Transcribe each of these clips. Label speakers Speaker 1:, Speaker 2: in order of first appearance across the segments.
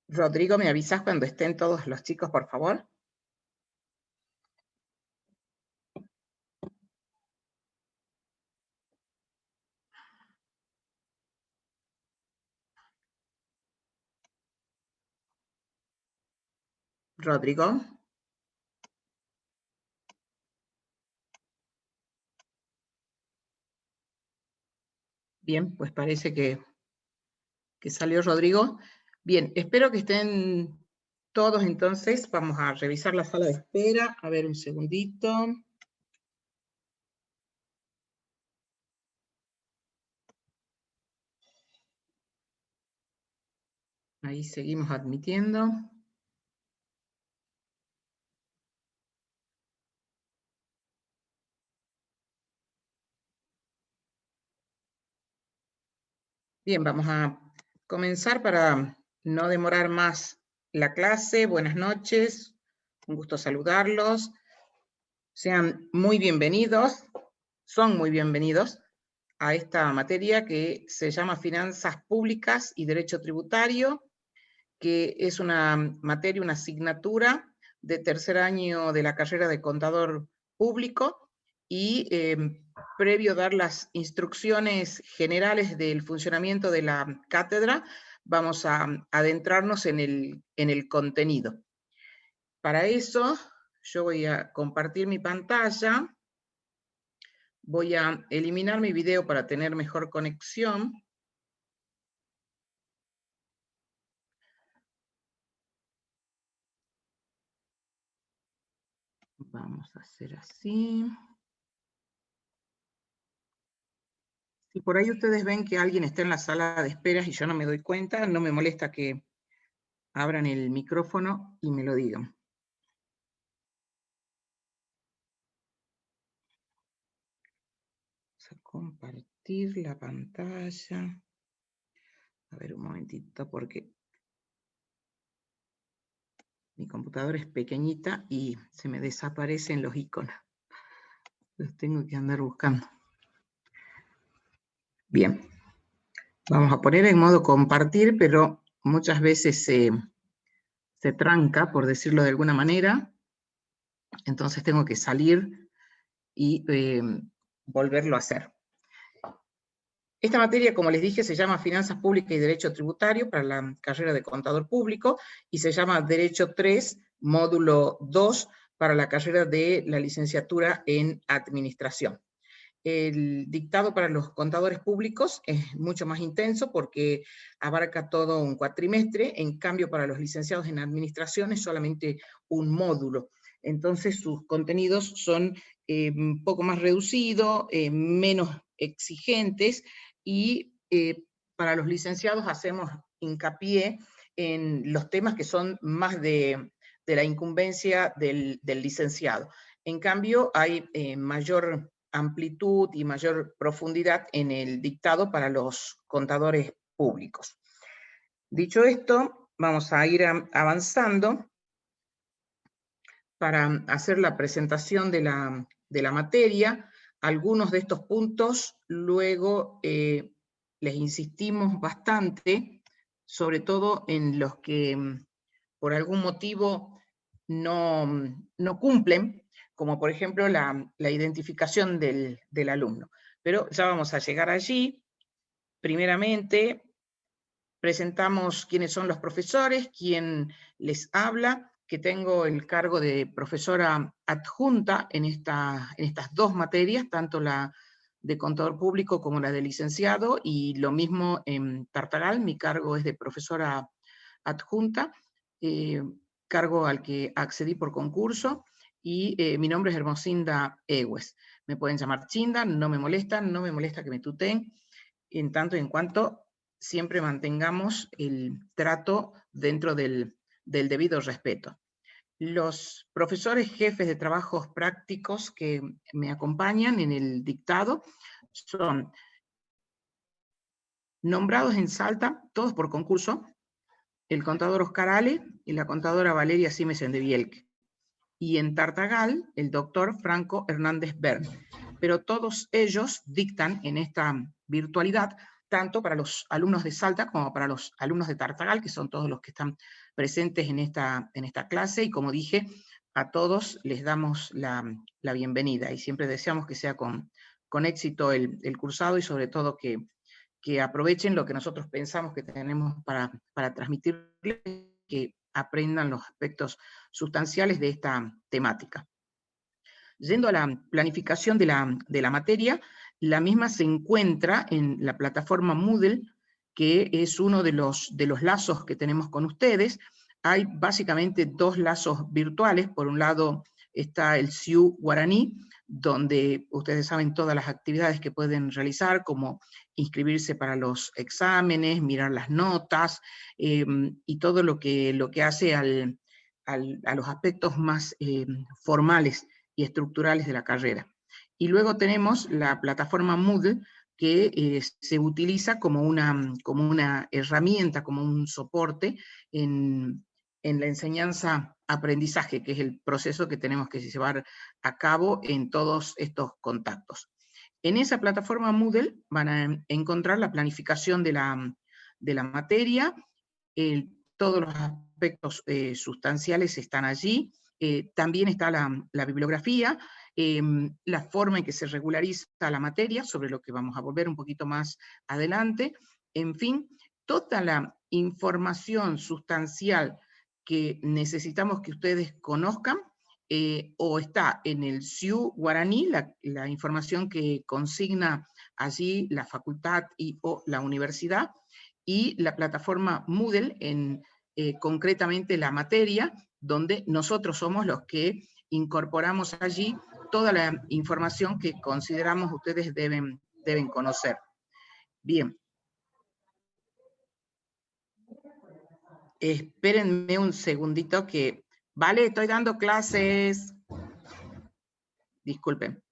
Speaker 1: Rodrigo, ¿me avisas cuando estén todos los chicos, por favor? Rodrigo. Bien, pues parece que salió Rodrigo. Bien, espero que estén todos entonces. Vamos a revisar la sala de espera. A ver, un segundito. Ahí seguimos admitiendo. Bien, vamos a comenzar para no demorar más la clase. Buenas noches, un gusto saludarlos. Sean muy bienvenidos, son muy bienvenidos a esta materia que se llama Finanzas Públicas y Derecho Tributario, que es una materia, una asignatura de tercer año de la carrera de contador público, y previo a dar las instrucciones generales del funcionamiento de la cátedra, vamos a adentrarnos en el contenido. Para eso, yo voy a compartir mi pantalla, voy a eliminar mi video para tener mejor conexión. Vamos a hacer así. Si por ahí ustedes ven que alguien está en la sala de esperas y yo no me doy cuenta, no me molesta que abran el micrófono y me lo digan. Vamos a compartir la pantalla. A ver un momentito porque mi computadora es pequeñita y se me desaparecen los iconos. Los tengo que andar buscando. Bien. Vamos a poner en modo compartir, pero muchas veces se tranca, por decirlo de alguna manera. Entonces tengo que salir y volverlo a hacer. Esta materia, como les dije, se llama Finanzas Públicas y Derecho Tributario para la carrera de Contador Público, y se llama Derecho 3, módulo 2, para la carrera de la licenciatura en Administración. El dictado para los contadores públicos es mucho más intenso porque abarca todo un cuatrimestre, en cambio para los licenciados en Administración es solamente un módulo. Entonces sus contenidos son un poco más reducidos, menos exigentes, y para los licenciados hacemos hincapié en los temas que son más de la incumbencia del licenciado. En cambio, hay mayor amplitud y mayor profundidad en el dictado para los contadores públicos. Dicho esto, vamos a ir avanzando para hacer la presentación de la materia. Algunos de estos puntos luego les insistimos bastante, sobre todo en los que por algún motivo no cumplen, como por ejemplo la identificación del alumno. Pero ya vamos a llegar allí. Primeramente, presentamos quiénes son los profesores, quién les habla, que tengo el cargo de profesora adjunta en estas dos materias, tanto la de contador público como la de licenciado, y lo mismo en Tartagal. Mi cargo es de profesora adjunta, cargo al que accedí por concurso, y mi nombre es Hermosinda Egues. Me pueden llamar Chinda, no me molesta que me tuteen, en tanto y en cuanto siempre mantengamos el trato dentro del debido respeto. Los profesores jefes de trabajos prácticos que me acompañan en el dictado son nombrados en Salta, todos por concurso, el contador Oscar Ale y la contadora Valeria Simesen de Bielke. Y en Tartagal, el doctor Franco Hernández Bern. Pero todos ellos dictan en esta virtualidad, tanto para los alumnos de Salta como para los alumnos de Tartagal, que son todos los que están presentes en esta clase, y como dije, a todos les damos la bienvenida, y siempre deseamos que sea con éxito el cursado, y sobre todo que aprovechen lo que nosotros pensamos que tenemos para transmitirles, que aprendan los aspectos sustanciales de esta temática. Yendo a la planificación de la materia, la misma se encuentra en la plataforma Moodle, que es uno de los lazos que tenemos con ustedes. Hay básicamente dos lazos virtuales. Por un lado está el CIU Guaraní, donde ustedes saben todas las actividades que pueden realizar, como inscribirse para los exámenes, mirar las notas, y todo lo que hace a los aspectos más formales y estructurales de la carrera. Y luego tenemos la plataforma Moodle, que se utiliza como una herramienta, como un soporte en la enseñanza-aprendizaje, que es el proceso que tenemos que llevar a cabo en todos estos contactos. En esa plataforma Moodle van a encontrar la planificación de la materia, todos los aspectos sustanciales están allí. También está la bibliografía, la forma en que se regulariza la materia, sobre lo que vamos a volver un poquito más adelante. En fin, toda la información sustancial que necesitamos que ustedes conozcan, o está en el CIU Guaraní, la información que consigna allí la facultad o la universidad, y la plataforma Moodle en concretamente la materia, donde nosotros somos los que incorporamos allí toda la información que consideramos ustedes deben conocer. Bien. Espérenme un segundito que... Vale, estoy dando clases. Disculpen.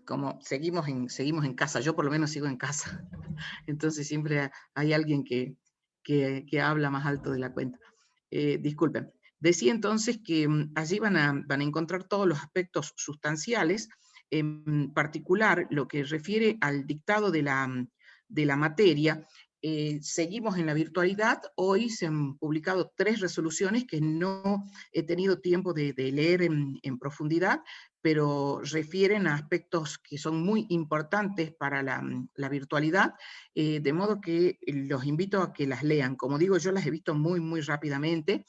Speaker 1: Como seguimos en casa, yo por lo menos sigo en casa. Entonces siempre hay alguien que habla más alto de la cuenta. Disculpen. Decía entonces que allí van a encontrar todos los aspectos sustanciales, en particular lo que refiere al dictado de la materia. Seguimos en la virtualidad. Hoy se han publicado 3 resoluciones que no he tenido tiempo de leer en profundidad, pero refieren a aspectos que son muy importantes para la virtualidad, de modo que los invito a que las lean. Como digo, yo las he visto muy, muy rápidamente,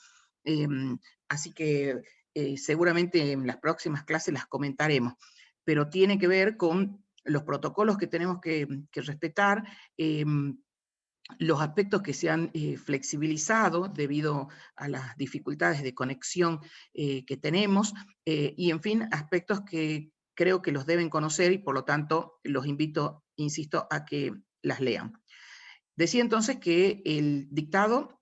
Speaker 1: así que seguramente en las próximas clases las comentaremos, pero tiene que ver con los protocolos que tenemos que respetar, los aspectos que se han flexibilizado debido a las dificultades de conexión que tenemos, y en fin, aspectos que creo que los deben conocer, y por lo tanto los invito, insisto, a que las lean. Decía entonces que el dictado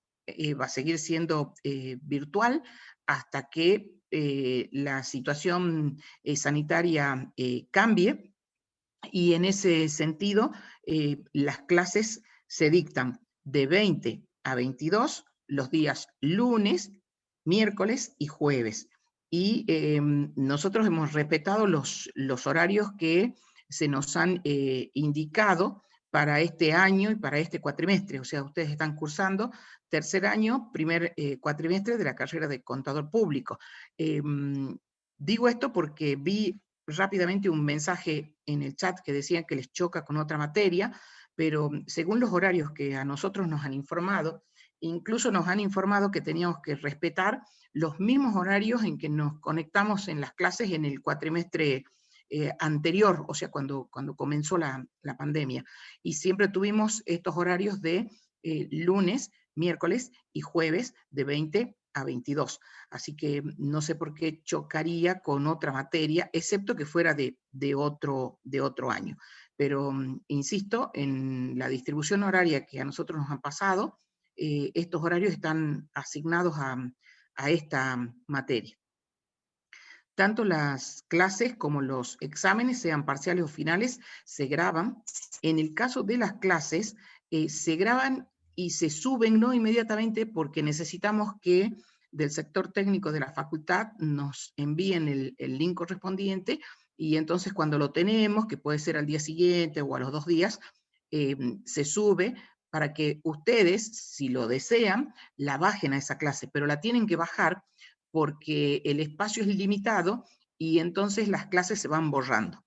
Speaker 1: va a seguir siendo virtual hasta que la situación sanitaria cambie, y en ese sentido las clases se dictan de 20 a 22 los días lunes, miércoles y jueves. Y nosotros hemos respetado los horarios que se nos han indicado para este año y para este cuatrimestre. O sea, ustedes están cursando tercer año, primer cuatrimestre de la carrera de contador público. Digo esto porque vi rápidamente un mensaje en el chat que decían que les choca con otra materia, pero según los horarios que a nosotros nos han informado, incluso nos han informado que teníamos que respetar los mismos horarios en que nos conectamos en las clases en el cuatrimestre anterior, o sea, cuando comenzó la pandemia. Y siempre tuvimos estos horarios de lunes, miércoles y jueves de 20 a 22. Así que no sé por qué chocaría con otra materia, excepto que fuera de otro año. Pero insisto, en la distribución horaria que a nosotros nos han pasado, estos horarios están asignados a esta materia. Tanto las clases como los exámenes, sean parciales o finales, se graban. En el caso de las clases, se graban y se suben no inmediatamente, porque necesitamos que del sector técnico de la facultad nos envíen el link correspondiente, y entonces cuando lo tenemos, que puede ser al día siguiente o a los 2 días, se sube para que ustedes, si lo desean, la bajen a esa clase, pero la tienen que bajar porque el espacio es limitado y entonces las clases se van borrando.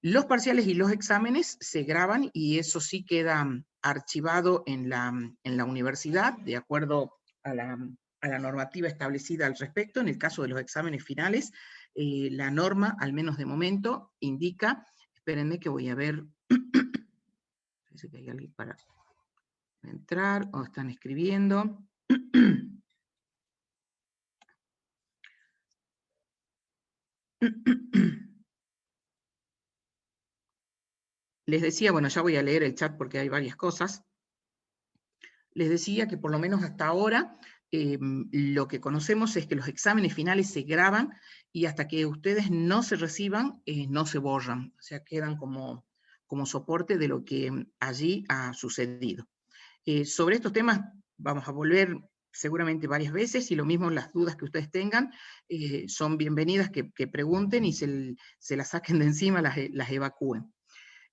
Speaker 1: Los parciales y los exámenes se graban y eso sí queda archivado en la universidad, de acuerdo a la normativa establecida al respecto. En el caso de los exámenes finales, la norma, al menos de momento, indica, espérenme que voy a ver, parece que hay alguien para entrar o están escribiendo. Les decía, bueno, ya voy a leer el chat porque hay varias cosas. Les decía que por lo menos hasta ahora lo que conocemos es que los exámenes finales se graban y hasta que ustedes no se reciban, no se borran. O sea, quedan como soporte de lo que allí ha sucedido. Sobre estos temas vamos a volver seguramente varias veces, y lo mismo las dudas que ustedes tengan, son bienvenidas que pregunten y se las saquen de encima, las evacúen.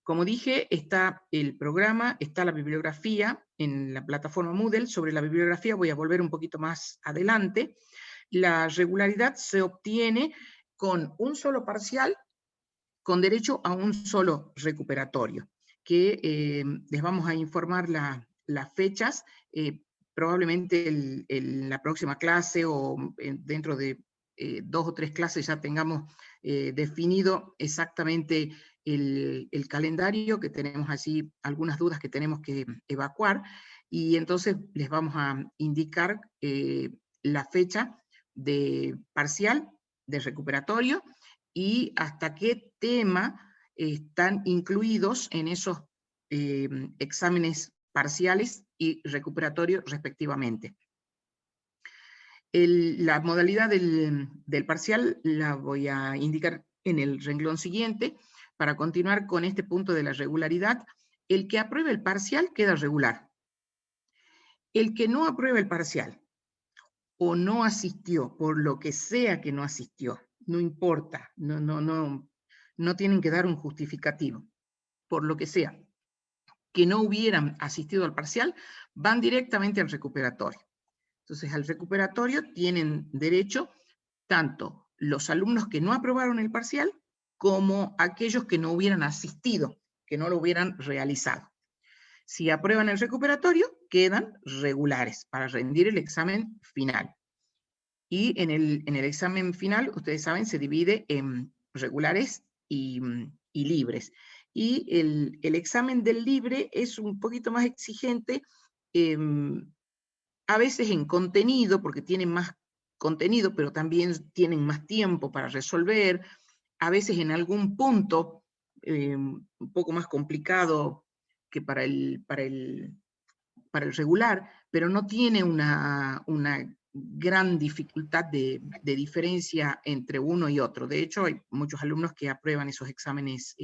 Speaker 1: Como dije, está el programa, está la bibliografía en la plataforma Moodle. Sobre la bibliografía voy a volver un poquito más adelante. La regularidad se obtiene con un solo parcial, con derecho a un solo recuperatorio, que les vamos a informar las fechas, probablemente en la próxima clase o dentro de 2 o 3 clases ya tengamos definido exactamente el calendario, que tenemos allí algunas dudas que tenemos que evacuar, y entonces les vamos a indicar la fecha de parcial, de recuperatorio, y hasta qué tema están incluidos en esos exámenes parciales y recuperatorios respectivamente. La modalidad del parcial la voy a indicar en el renglón siguiente. Para continuar con este punto de la regularidad, el que apruebe el parcial queda regular. El que no apruebe el parcial o no asistió, por lo que sea que no asistió, no importa, no tienen que dar un justificativo, por lo que sea, que no hubieran asistido al parcial, van directamente al recuperatorio. Entonces, al recuperatorio tienen derecho tanto los alumnos que no aprobaron el parcial como aquellos que no hubieran asistido, que no lo hubieran realizado. Si aprueban el recuperatorio, quedan regulares para rendir el examen final. Y en el examen final, ustedes saben, se divide en regulares y libres. Y el examen del libre es un poquito más exigente, a veces en contenido, porque tienen más contenido, pero también tienen más tiempo para resolver, a veces en algún punto un poco más complicado que para el regular, pero no tiene una gran dificultad de diferencia entre uno y otro. De hecho, hay muchos alumnos que aprueban esos exámenes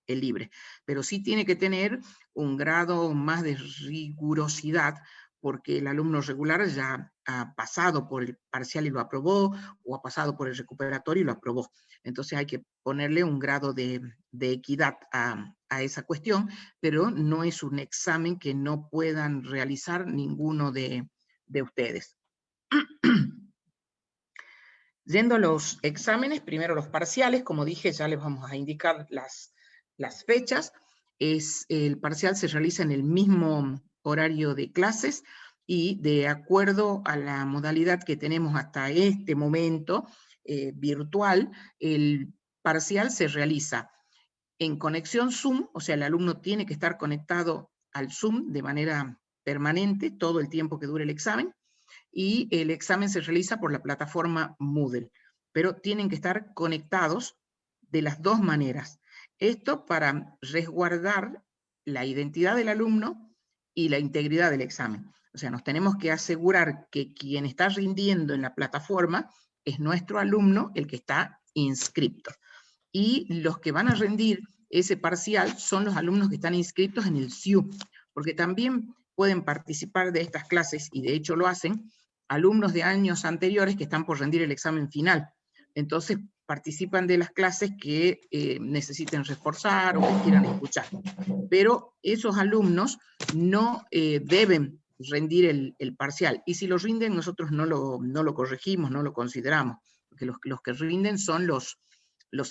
Speaker 1: libres, pero sí tiene que tener un grado más de rigurosidad, porque el alumno regular ya ha pasado por el parcial y lo aprobó, o ha pasado por el recuperatorio y lo aprobó. Entonces hay que ponerle un grado de equidad a esa cuestión, pero no es un examen que no puedan realizar ninguno de ustedes. Yendo a los exámenes, primero los parciales, como dije, ya les vamos a indicar las fechas. El parcial se realiza en el mismo horario de clases, y de acuerdo a la modalidad que tenemos hasta este momento, virtual, el parcial se realiza en conexión Zoom, o sea, el alumno tiene que estar conectado al Zoom de manera permanente todo el tiempo que dure el examen, y el examen se realiza por la plataforma Moodle, pero tienen que estar conectados de las dos maneras. Esto para resguardar la identidad del alumno y la integridad del examen. O sea, nos tenemos que asegurar que quien está rindiendo en la plataforma es nuestro alumno, el que está inscripto. Y los que van a rendir ese parcial son los alumnos que están inscritos en el SIU, porque también pueden participar de estas clases, y de hecho lo hacen, alumnos de años anteriores que están por rendir el examen final. Entonces participan de las clases que necesiten reforzar o que quieran escuchar. Pero esos alumnos no deben rendir el parcial, y si lo rinden nosotros no lo corregimos, no lo consideramos, porque los que rinden son los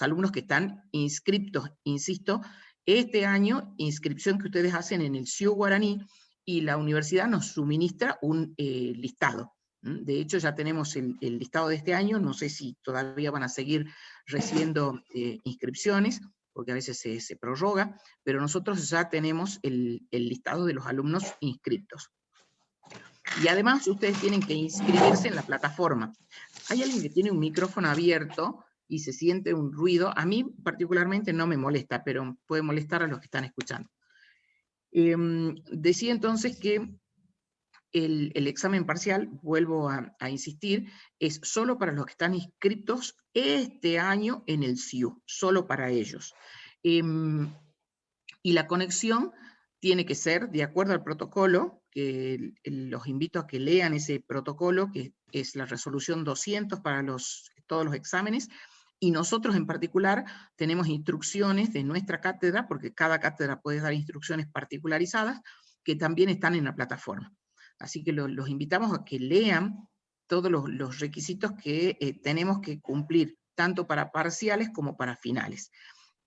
Speaker 1: alumnos que están inscriptos, insisto, este año, inscripción que ustedes hacen en el SIU Guaraní, y la universidad nos suministra un listado. De hecho, ya tenemos el listado de este año, no sé si todavía van a seguir recibiendo inscripciones, porque a veces se prorroga, pero nosotros ya tenemos el listado de los alumnos inscriptos. Y además ustedes tienen que inscribirse en la plataforma. Hay alguien que tiene un micrófono abierto y se siente un ruido. A mí particularmente no me molesta, pero puede molestar a los que están escuchando. Decía entonces que el examen parcial, vuelvo a insistir, es solo para los que están inscritos este año en el SIU, solo para ellos. Y la conexión tiene que ser de acuerdo al protocolo, que los invito a que lean ese protocolo, que es la resolución 200 para todos los exámenes, y nosotros en particular tenemos instrucciones de nuestra cátedra, porque cada cátedra puede dar instrucciones particularizadas, que también están en la plataforma. Así que los invitamos a que lean todos los requisitos que tenemos que cumplir, tanto para parciales como para finales.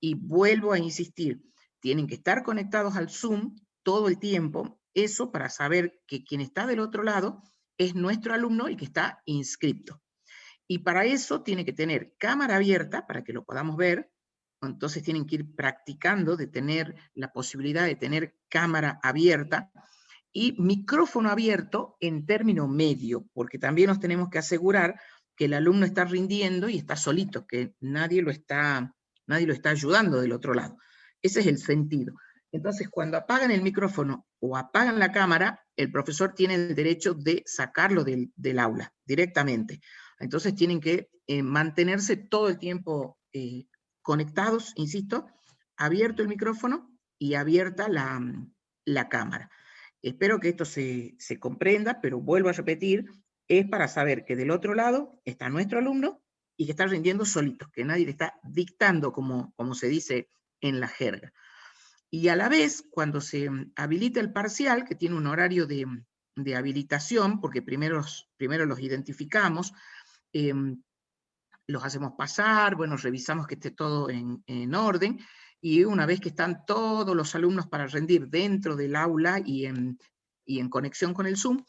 Speaker 1: Y vuelvo a insistir, tienen que estar conectados al Zoom todo el tiempo, eso para saber que quien está del otro lado es nuestro alumno y que está inscripto. Y para eso tiene que tener cámara abierta para que lo podamos ver, entonces tienen que ir practicando de tener la posibilidad de tener cámara abierta, y micrófono abierto en término medio, porque también nos tenemos que asegurar que el alumno está rindiendo y está solito, que nadie lo está ayudando del otro lado. Ese es el sentido. Entonces, cuando apagan el micrófono o apagan la cámara, el profesor tiene el derecho de sacarlo del aula directamente. Entonces tienen que mantenerse todo el tiempo conectados, insisto, abierto el micrófono y abierta la cámara. Espero que esto se comprenda, pero vuelvo a repetir, es para saber que del otro lado está nuestro alumno y que está rindiendo solito, que nadie le está dictando, como se dice en la jerga. Y a la vez, cuando se habilita el parcial, que tiene un horario de habilitación, porque primero los identificamos, los hacemos pasar, bueno, revisamos que esté todo en orden, y una vez que están todos los alumnos para rendir dentro del aula y en conexión con el Zoom,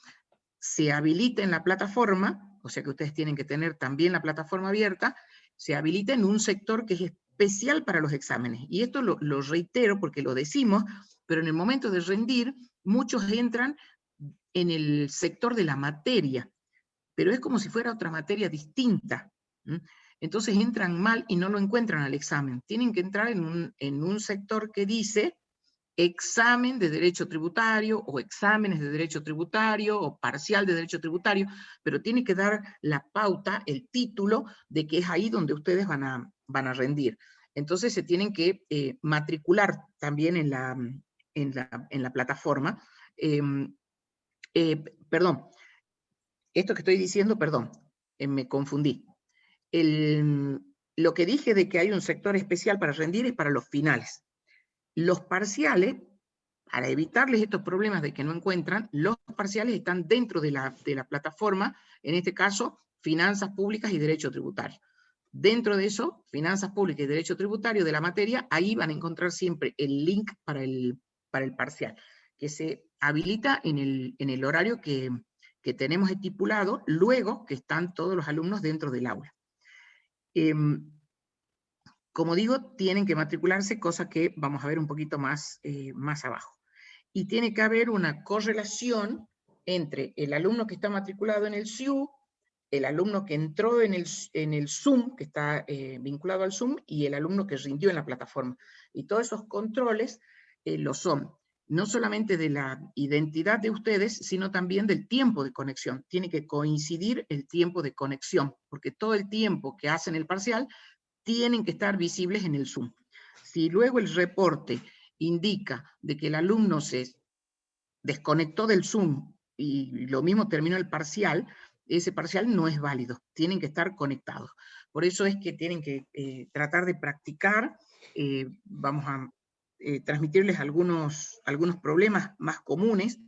Speaker 1: se habilita en la plataforma, o sea que ustedes tienen que tener también la plataforma abierta, se habilita en un sector que es especial para los exámenes. Y esto lo reitero porque lo decimos, pero en el momento de rendir, muchos entran en el sector de la materia, pero es como si fuera otra materia distinta. Entonces entran mal y no lo encuentran al examen. Tienen que entrar en un sector que dice examen de derecho tributario, o exámenes de derecho tributario, o parcial de derecho tributario, pero tiene que dar la pauta, el título, de que es ahí donde ustedes van a rendir. Entonces se tienen que matricular también en la plataforma. Perdón, esto que estoy diciendo, perdón, me confundí. Lo que dije de que hay un sector especial para rendir es para los finales. Los parciales, para evitarles estos problemas de que no encuentran, los parciales están dentro de la plataforma, en este caso, finanzas públicas y derecho tributario. Dentro de eso, finanzas públicas y derecho tributario de la materia, ahí van a encontrar siempre el link para el parcial, que se habilita en el horario que tenemos estipulado, luego que están todos los alumnos dentro del aula. como digo, tienen que matricularse, cosa que vamos a ver un poquito más, más abajo. Y tiene que haber una correlación entre el alumno que está matriculado en el SIU, el alumno que entró en el Zoom, que está vinculado al Zoom, y el alumno que rindió en la plataforma. Y todos esos controles lo son, no solamente de la identidad de ustedes, sino también del tiempo de conexión. Tiene que coincidir el tiempo de conexión, porque todo el tiempo que hacen el parcial tienen que estar visibles en el Zoom. Si luego el reporte indica de que el alumno se desconectó del Zoom y lo mismo terminó el parcial, ese parcial no es válido, tienen que estar conectados. Por eso es que tienen que tratar de practicar, vamos a transmitirles algunos problemas más comunes,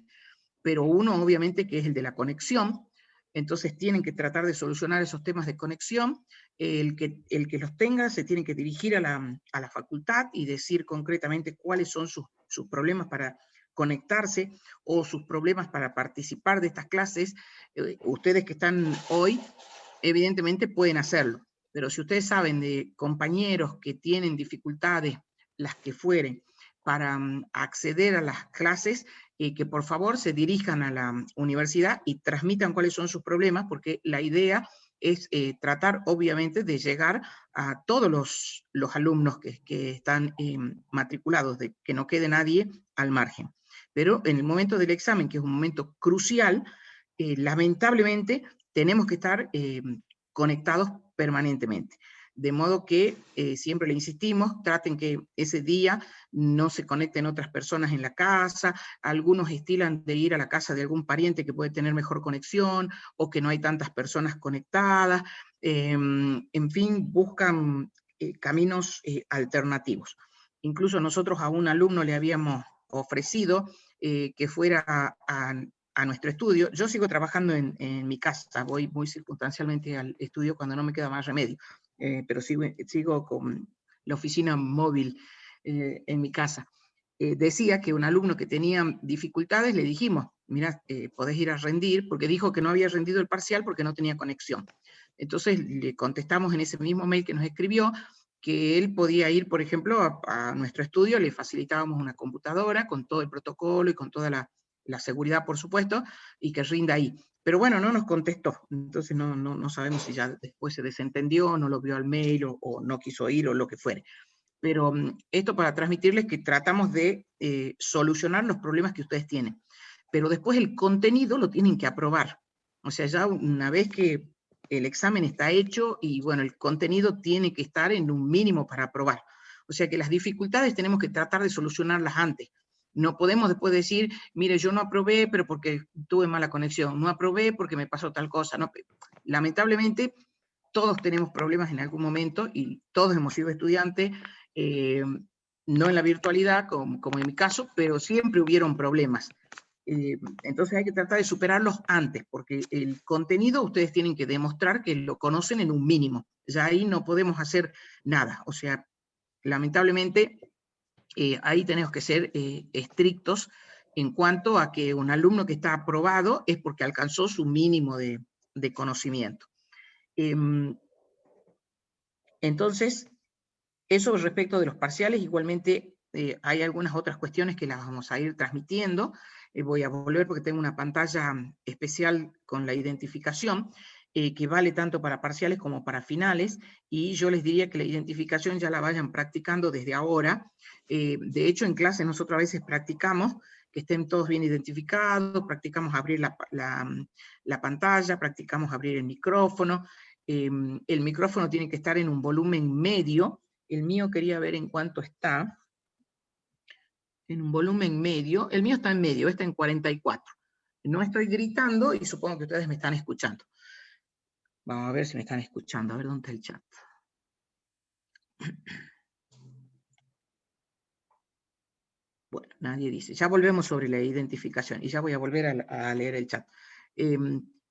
Speaker 1: pero uno obviamente que es el de la conexión. Entonces tienen que tratar de solucionar esos temas de conexión. El que los tenga se tiene que dirigir a la facultad y decir concretamente cuáles son sus problemas para conectarse o sus problemas para participar de estas clases. Ustedes que están hoy, evidentemente pueden hacerlo, pero si ustedes saben de compañeros que tienen dificultades, las que fueren, para acceder a las clases, que por favor se dirijan a la universidad y transmitan cuáles son sus problemas, porque la idea es tratar obviamente de llegar a todos los alumnos que están matriculados, de que no quede nadie al margen. Pero en el momento del examen, que es un momento crucial, lamentablemente tenemos que estar conectados permanentemente. De modo que siempre le insistimos, traten que ese día no se conecten otras personas en la casa, algunos estilan de ir a la casa de algún pariente que puede tener mejor conexión, o que no hay tantas personas conectadas, en fin, buscan caminos alternativos. Incluso nosotros a un alumno le habíamos ofrecido que fuera a nuestro estudio. Yo sigo trabajando en mi casa, voy muy circunstancialmente al estudio cuando no me queda más remedio, pero sigo con la oficina móvil en mi casa. Decía que un alumno que tenía dificultades, le dijimos, mira, podés ir a rendir, porque dijo que no había rendido el parcial porque no tenía conexión. Entonces le contestamos en ese mismo mail que nos escribió, que él podía ir, por ejemplo, a nuestro estudio, le facilitábamos una computadora con todo el protocolo y con toda la seguridad, por supuesto, y que rinda ahí. Pero bueno, no nos contestó, entonces no sabemos si ya después se desentendió, no lo vio al mail o no quiso ir o lo que fuere. Pero esto para transmitirles que tratamos de solucionar los problemas que ustedes tienen. Pero después el contenido lo tienen que aprobar. O sea, ya una vez que el examen está hecho y bueno, el contenido tiene que estar en un mínimo para aprobar. O sea que las dificultades tenemos que tratar de solucionarlas antes. No podemos después decir, mire, yo no aprobé, pero porque tuve mala conexión, no aprobé porque me pasó tal cosa. No, lamentablemente, todos tenemos problemas en algún momento y todos hemos sido estudiantes, no en la virtualidad, como en mi caso, pero siempre hubieron problemas. Entonces hay que tratar de superarlos antes, porque el contenido ustedes tienen que demostrar que lo conocen en un mínimo. Ya ahí no podemos hacer nada. O sea, lamentablemente, ahí tenemos que ser estrictos en cuanto a que un alumno que está aprobado es porque alcanzó su mínimo de conocimiento. Entonces, eso respecto de los parciales. Igualmente hay algunas otras cuestiones que las vamos a ir transmitiendo. Voy a volver porque tengo una pantalla especial con la identificación, que vale tanto para parciales como para finales, y yo les diría que la identificación ya la vayan practicando desde ahora. De hecho, en clase nosotros a veces practicamos que estén todos bien identificados, practicamos abrir la pantalla, practicamos abrir el micrófono. El micrófono tiene que estar en un volumen medio. El mío quería ver en cuánto está. En un volumen medio. El mío está en medio, está en 44. No estoy gritando y supongo que ustedes me están escuchando. Vamos a ver si me están escuchando. A ver dónde está el chat. Bueno, nadie dice. Ya volvemos sobre la identificación y ya voy a volver a leer el chat.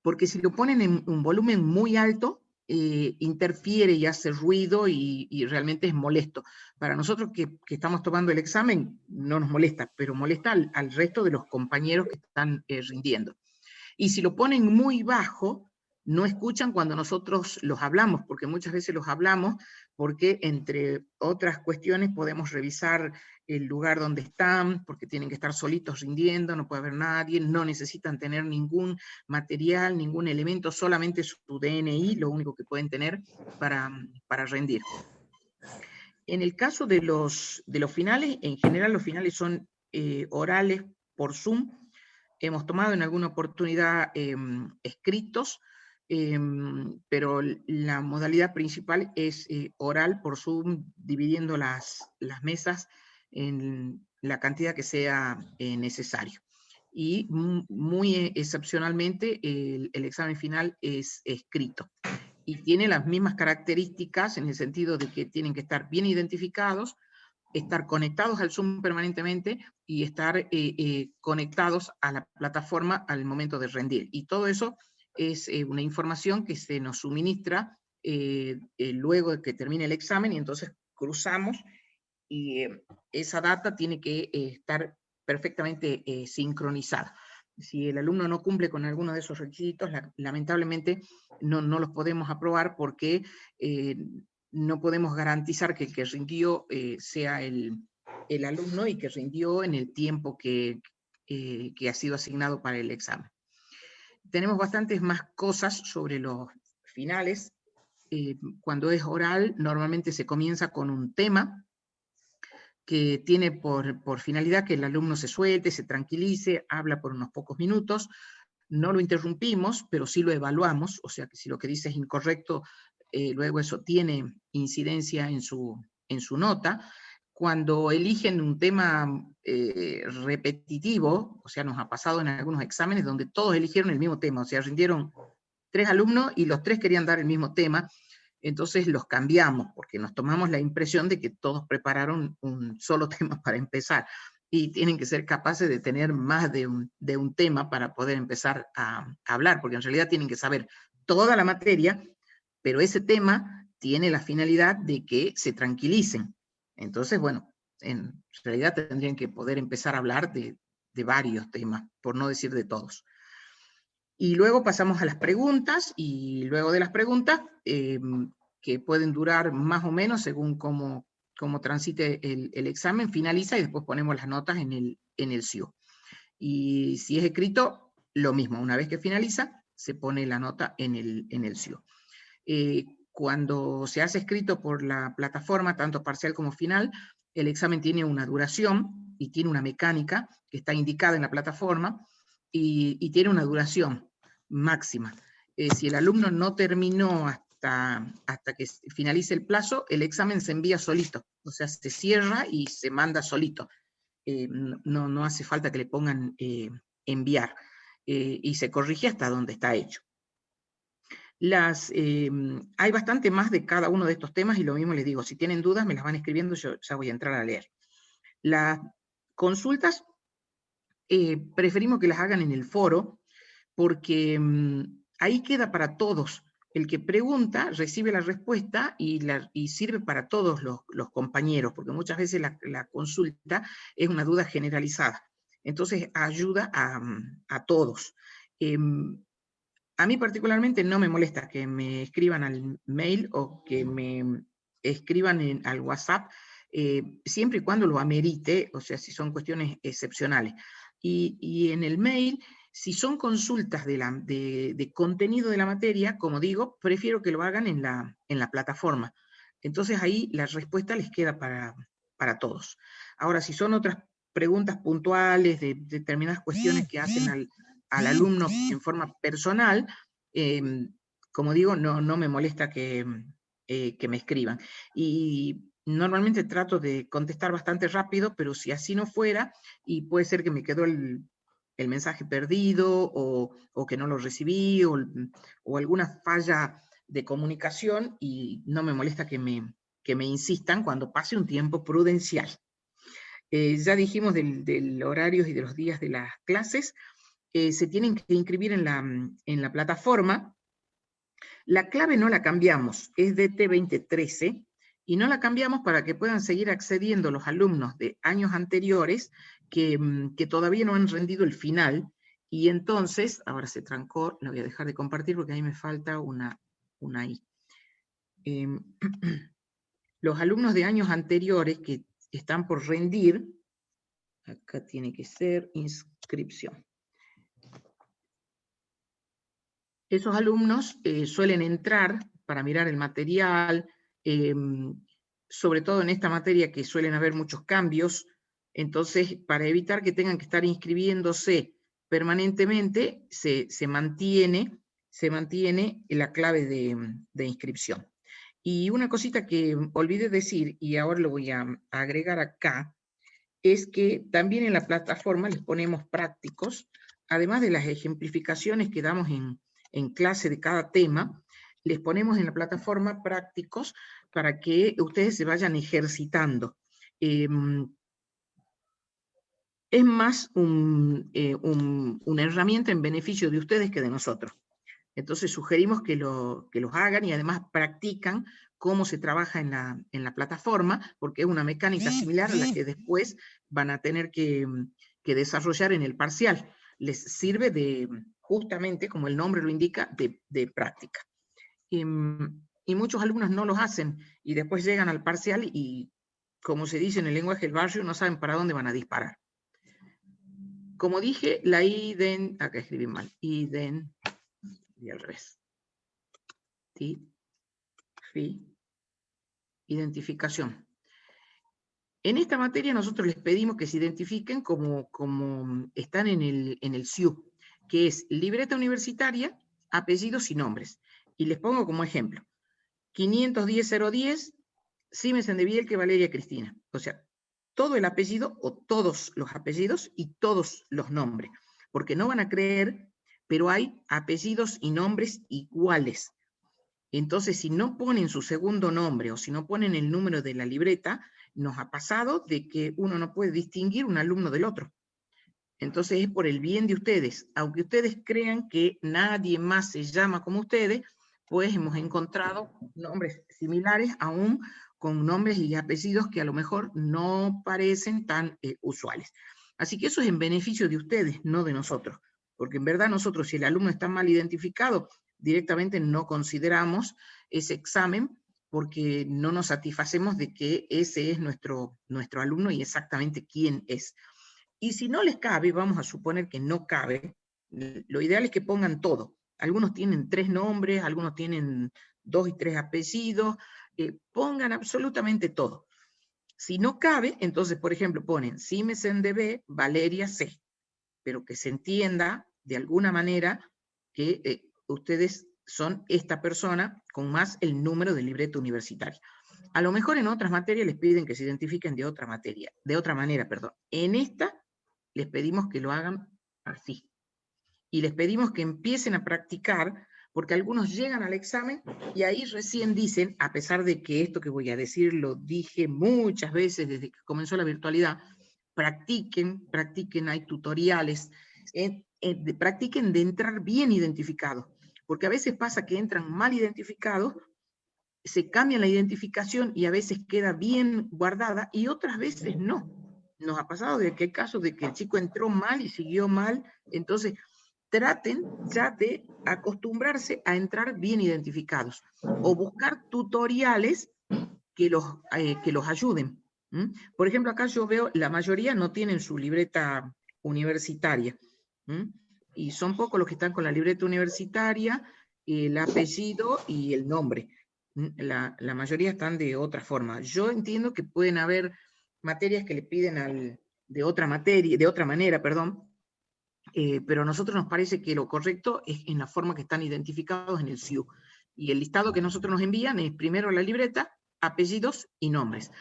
Speaker 1: Porque si lo ponen en un volumen muy alto, interfiere y hace ruido y realmente es molesto. Para nosotros que estamos tomando el examen no nos molesta, pero molesta al resto de los compañeros que están rindiendo. Y si lo ponen muy bajo, no escuchan cuando nosotros los hablamos, porque muchas veces los hablamos porque entre otras cuestiones podemos revisar el lugar donde están, porque tienen que estar solitos rindiendo, no puede haber nadie, no necesitan tener ningún material, ningún elemento, solamente su DNI, lo único que pueden tener para rendir. En el caso de los finales, en general los finales son orales por Zoom. Hemos tomado en alguna oportunidad escritos, pero la modalidad principal es oral por Zoom, dividiendo las mesas en la cantidad que sea necesario. Y muy excepcionalmente el examen final es escrito. Y tiene las mismas características en el sentido de que tienen que estar bien identificados, estar conectados al Zoom permanentemente y estar conectados a la plataforma al momento de rendir. Y todo eso es una información que se nos suministra luego de que termine el examen, y entonces cruzamos, y esa data tiene que estar perfectamente sincronizada. Si el alumno no cumple con alguno de esos requisitos, lamentablemente no los podemos aprobar, porque no podemos garantizar que el que rindió sea el alumno y que rindió en el tiempo que ha sido asignado para el examen. Tenemos bastantes más cosas sobre los finales. Cuando es oral, normalmente se comienza con un tema que tiene por finalidad que el alumno se suelte, se tranquilice, habla por unos pocos minutos. No lo interrumpimos, pero sí lo evaluamos, o sea que si lo que dice es incorrecto, luego eso tiene incidencia en su nota. Cuando eligen un tema repetitivo, o sea, nos ha pasado en algunos exámenes donde todos eligieron el mismo tema, o sea, rindieron 3 alumnos y los 3 querían dar el mismo tema, entonces los cambiamos, porque nos tomamos la impresión de que todos prepararon un solo tema para empezar, y tienen que ser capaces de tener más de un tema para poder empezar a hablar, porque en realidad tienen que saber toda la materia, pero ese tema tiene la finalidad de que se tranquilicen. Entonces, bueno, en realidad tendrían que poder empezar a hablar de varios temas, por no decir de todos. Y luego pasamos a las preguntas, y luego de las preguntas, que pueden durar más o menos según cómo transite el examen, finaliza, y después ponemos las notas en el SIO. Y si es escrito, lo mismo, una vez que finaliza, se pone la nota en el SIO. Cuando se hace escrito por la plataforma, tanto parcial como final, el examen tiene una duración y tiene una mecánica que está indicada en la plataforma, y tiene una duración máxima. Si el alumno no terminó hasta que finalice el plazo, el examen se envía solito, o sea, se cierra y se manda solito. No hace falta que le pongan enviar, y se corrige hasta donde está hecho. Hay bastante más de cada uno de estos temas, y lo mismo les digo, si tienen dudas me las van escribiendo, yo ya voy a entrar a leer. Las consultas preferimos que las hagan en el foro, porque ahí queda para todos. El que pregunta recibe la respuesta y sirve para todos los compañeros, porque muchas veces la consulta es una duda generalizada. Entonces ayuda a todos. A mí particularmente no me molesta que me escriban al mail o que me escriban al WhatsApp, siempre y cuando lo amerite, o sea, si son cuestiones excepcionales. Y en el mail, si son consultas de contenido de la materia, como digo, prefiero que lo hagan en la plataforma. Entonces ahí la respuesta les queda para todos. Ahora, si son otras preguntas puntuales de determinadas cuestiones que hacen al alumno en forma personal, como digo, no me molesta que me escriban. Y normalmente trato de contestar bastante rápido, pero si así no fuera, y puede ser que me quedó el mensaje perdido, o que no lo recibí, o alguna falla de comunicación, y no me molesta que me insistan cuando pase un tiempo prudencial. Ya dijimos del horario y de los días de las clases. Se tienen que inscribir en la plataforma. La clave no la cambiamos, es DT2013, y no la cambiamos para que puedan seguir accediendo los alumnos de años anteriores que todavía no han rendido el final, Y entonces, ahora se trancó, la voy a dejar de compartir porque ahí me falta una I. Los alumnos de años anteriores que están por rendir, acá tiene que ser inscripción. Esos alumnos suelen entrar para mirar el material, sobre todo en esta materia que suelen haber muchos cambios, entonces para evitar que tengan que estar inscribiéndose permanentemente, se mantiene la clave de inscripción. Y una cosita que olvidé decir, y ahora lo voy a agregar acá, es que también en la plataforma les ponemos prácticos, además de las ejemplificaciones que damos en clase de cada tema, les ponemos en la plataforma prácticos para que ustedes se vayan ejercitando. Es más una herramienta en beneficio de ustedes que de nosotros. Entonces sugerimos que los hagan y además practican cómo se trabaja en la plataforma, porque es una mecánica similar a la que después van a tener que desarrollar en el parcial. Les sirve justamente, como el nombre lo indica, de práctica. Y muchos alumnos no los hacen y después llegan al parcial y, como se dice en el lenguaje del barrio, no saben para dónde van a disparar. Como dije, la acá escribí mal, y al revés. Identificación. En esta materia nosotros les pedimos que se identifiquen como están en el SIU, que es libreta universitaria, apellidos y nombres. Y les pongo como ejemplo, 510-010, Siemens de Bielke, Valeria Cristina. O sea, todo el apellido o todos los apellidos y todos los nombres. Porque no van a creer, pero hay apellidos y nombres iguales. Entonces, si no ponen su segundo nombre o si no ponen el número de la libreta, nos ha pasado de que uno no puede distinguir un alumno del otro. Entonces es por el bien de ustedes. Aunque ustedes crean que nadie más se llama como ustedes, pues hemos encontrado nombres similares, aún con nombres y apellidos que a lo mejor no parecen tan usuales. Así que eso es en beneficio de ustedes, no de nosotros. Porque en verdad nosotros, si el alumno está mal identificado, directamente no consideramos ese examen porque no nos satisfacemos de que ese es nuestro alumno y exactamente quién es. Y si no les cabe, vamos a suponer que no cabe, lo ideal es que pongan todo. Algunos tienen 3 nombres, algunos tienen 2 y 3 apellidos, pongan absolutamente todo. Si no cabe, entonces, por ejemplo, ponen Siemens NDB, Valeria C, pero que se entienda de alguna manera que ustedes son esta persona con más el número de libreta universitaria. A lo mejor en otras materias les piden que se identifiquen de otra manera. En esta les pedimos que lo hagan así. Y les pedimos que empiecen a practicar, porque algunos llegan al examen y ahí recién dicen, a pesar de que esto que voy a decir lo dije muchas veces desde que comenzó la virtualidad, practiquen, hay tutoriales, practiquen de entrar bien identificados, porque a veces pasa que entran mal identificados, se cambia la identificación y a veces queda bien guardada y otras veces no. Nos ha pasado de que hay casos de que el chico entró mal y siguió mal, entonces traten ya de acostumbrarse a entrar bien identificados o buscar tutoriales que los ayuden. Por ejemplo, acá yo veo, la mayoría no tienen su libreta universitaria, y son pocos los que están con la libreta universitaria, el apellido y el nombre. La mayoría están de otra forma. Yo entiendo que pueden haber materias que le piden de otra manera, pero a nosotros nos parece que lo correcto es en la forma que están identificados en el SIU. Y el listado que nosotros nos envían es primero la libreta, apellidos y nombres.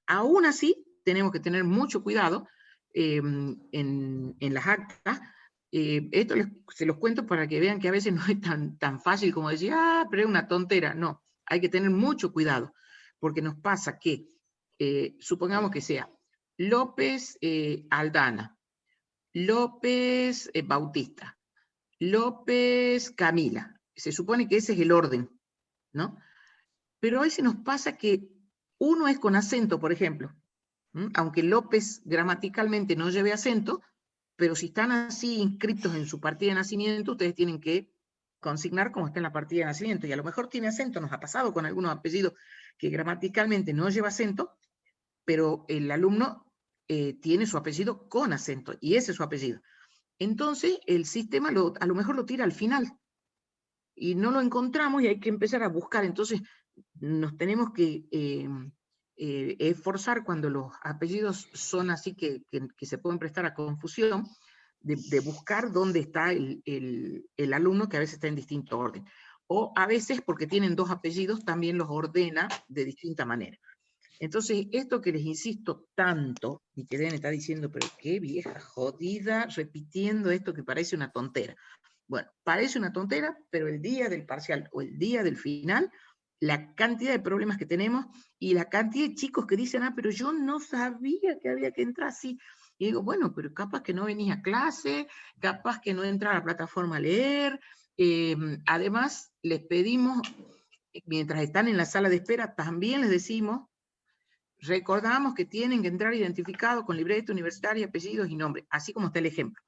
Speaker 1: Aún así, tenemos que tener mucho cuidado en las actas. Esto se los cuento para que vean que a veces no es tan fácil como decir, pero es una tontera. No, hay que tener mucho cuidado, porque nos pasa que, supongamos que sea López Aldana, López Bautista, López Camila. Se supone que ese es el orden, ¿no? Pero a veces nos pasa que uno es con acento, por ejemplo, aunque López gramaticalmente no lleve acento, pero si están así inscritos en su partida de nacimiento, ustedes tienen que consignar cómo está en la partida de nacimiento, y a lo mejor tiene acento, nos ha pasado con algunos apellidos que gramaticalmente no lleva acento, pero el alumno tiene su apellido con acento, y ese es su apellido. Entonces, el sistema a lo mejor lo tira al final, y no lo encontramos y hay que empezar a buscar. Entonces, nos tenemos que esforzar cuando los apellidos son así que se pueden prestar a confusión, de buscar dónde está el alumno, que a veces está en distinto orden. O a veces, porque tienen dos apellidos, también los ordena de distinta manera. Entonces, esto que les insisto tanto, y que deben estar diciendo, pero qué vieja jodida, repitiendo esto que parece una tontera. Bueno, parece una tontera, pero el día del parcial o el día del final, la cantidad de problemas que tenemos y la cantidad de chicos que dicen, pero yo no sabía que había que entrar así. Y digo, bueno, pero capaz que no venís a clase, capaz que no entra a la plataforma a leer. Además, les pedimos, mientras están en la sala de espera, también les decimos, recordamos que tienen que entrar identificados con libreta universitaria, apellidos y nombre, así como está el ejemplo.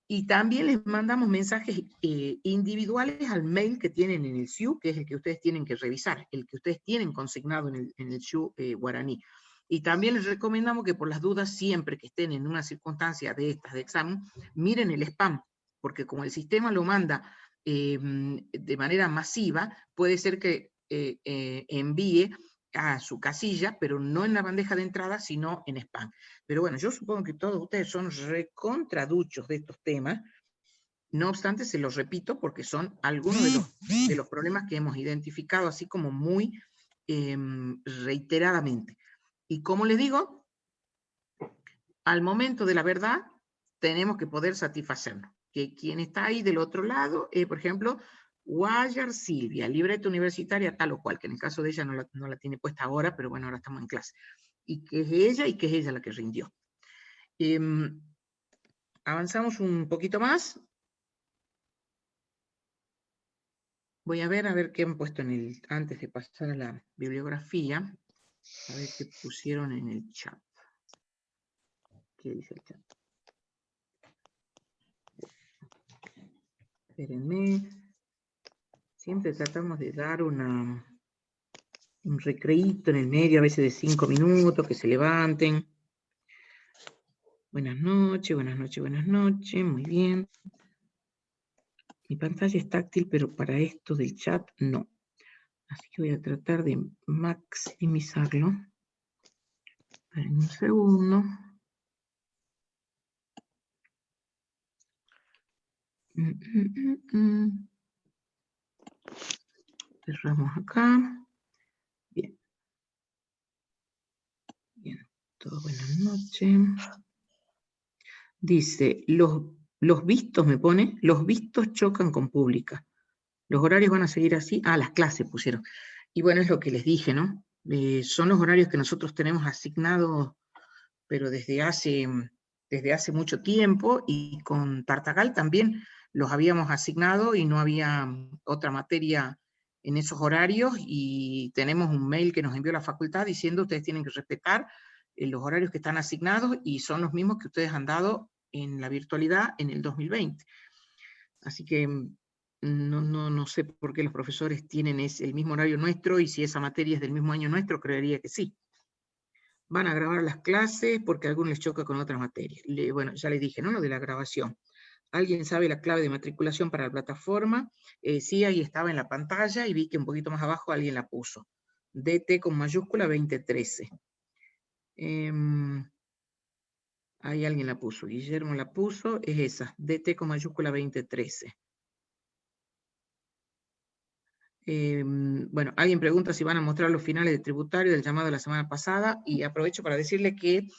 Speaker 1: Y también les mandamos mensajes individuales al mail que tienen en el SIU, que es el que ustedes tienen que revisar, el que ustedes tienen consignado en el SIU guaraní. Y también les recomendamos que por las dudas, siempre que estén en una circunstancia de estas de examen, miren el spam, porque como el sistema lo manda de manera masiva, puede ser que envíe a su casilla, pero no en la bandeja de entrada, sino en spam. Pero bueno, yo supongo que todos ustedes son recontraduchos de estos temas. No obstante, se los repito porque son algunos de los problemas que hemos identificado así como muy reiteradamente. Y como les digo, al momento de la verdad tenemos que poder satisfacernos. Que quien está ahí del otro lado, por ejemplo, Guayar Silvia, libreta universitaria tal o cual, que en el caso de ella no la tiene puesta ahora, pero bueno, ahora estamos en clase. Y que es ella la que rindió. Avanzamos un poquito más. Voy a ver qué han puesto antes de pasar a la bibliografía. A ver qué pusieron en el chat. ¿Qué dice el chat? Espérenme. Siempre tratamos de dar un recreíto en el medio, a veces de 5 minutos, que se levanten. Buenas noches, buenas noches, buenas noches. Muy bien. Mi pantalla es táctil, pero para esto del chat no. Así que voy a tratar de maximizarlo. Un segundo. Cerramos acá. Bien. Bien. Todo buenas noches. Dice, los vistos, me pone, los vistos chocan con pública. Los horarios van a seguir así. Las clases pusieron. Y bueno, es lo que les dije, ¿no? Son los horarios que nosotros tenemos asignados, pero desde hace mucho tiempo, y con Tartagal también los habíamos asignado y no había otra materia en esos horarios, y tenemos un mail que nos envió la facultad diciendo ustedes tienen que respetar los horarios que están asignados y son los mismos que ustedes han dado en la virtualidad en el 2020. Así que no sé por qué los profesores tienen el mismo horario nuestro, y si esa materia es del mismo año nuestro, creería que sí. Van a grabar las clases porque a algunos les choca con otras materias. Bueno, ya les dije, ¿no? Lo de la grabación. ¿Alguien sabe la clave de matriculación para la plataforma? Sí, ahí estaba en la pantalla y vi que un poquito más abajo alguien la puso. DT con mayúscula 2013. Ahí alguien la puso. Guillermo la puso. Es esa. DT con mayúscula 2013. Bueno, alguien pregunta si van a mostrar los finales de tributario del llamado de la semana pasada, y aprovecho para decirle que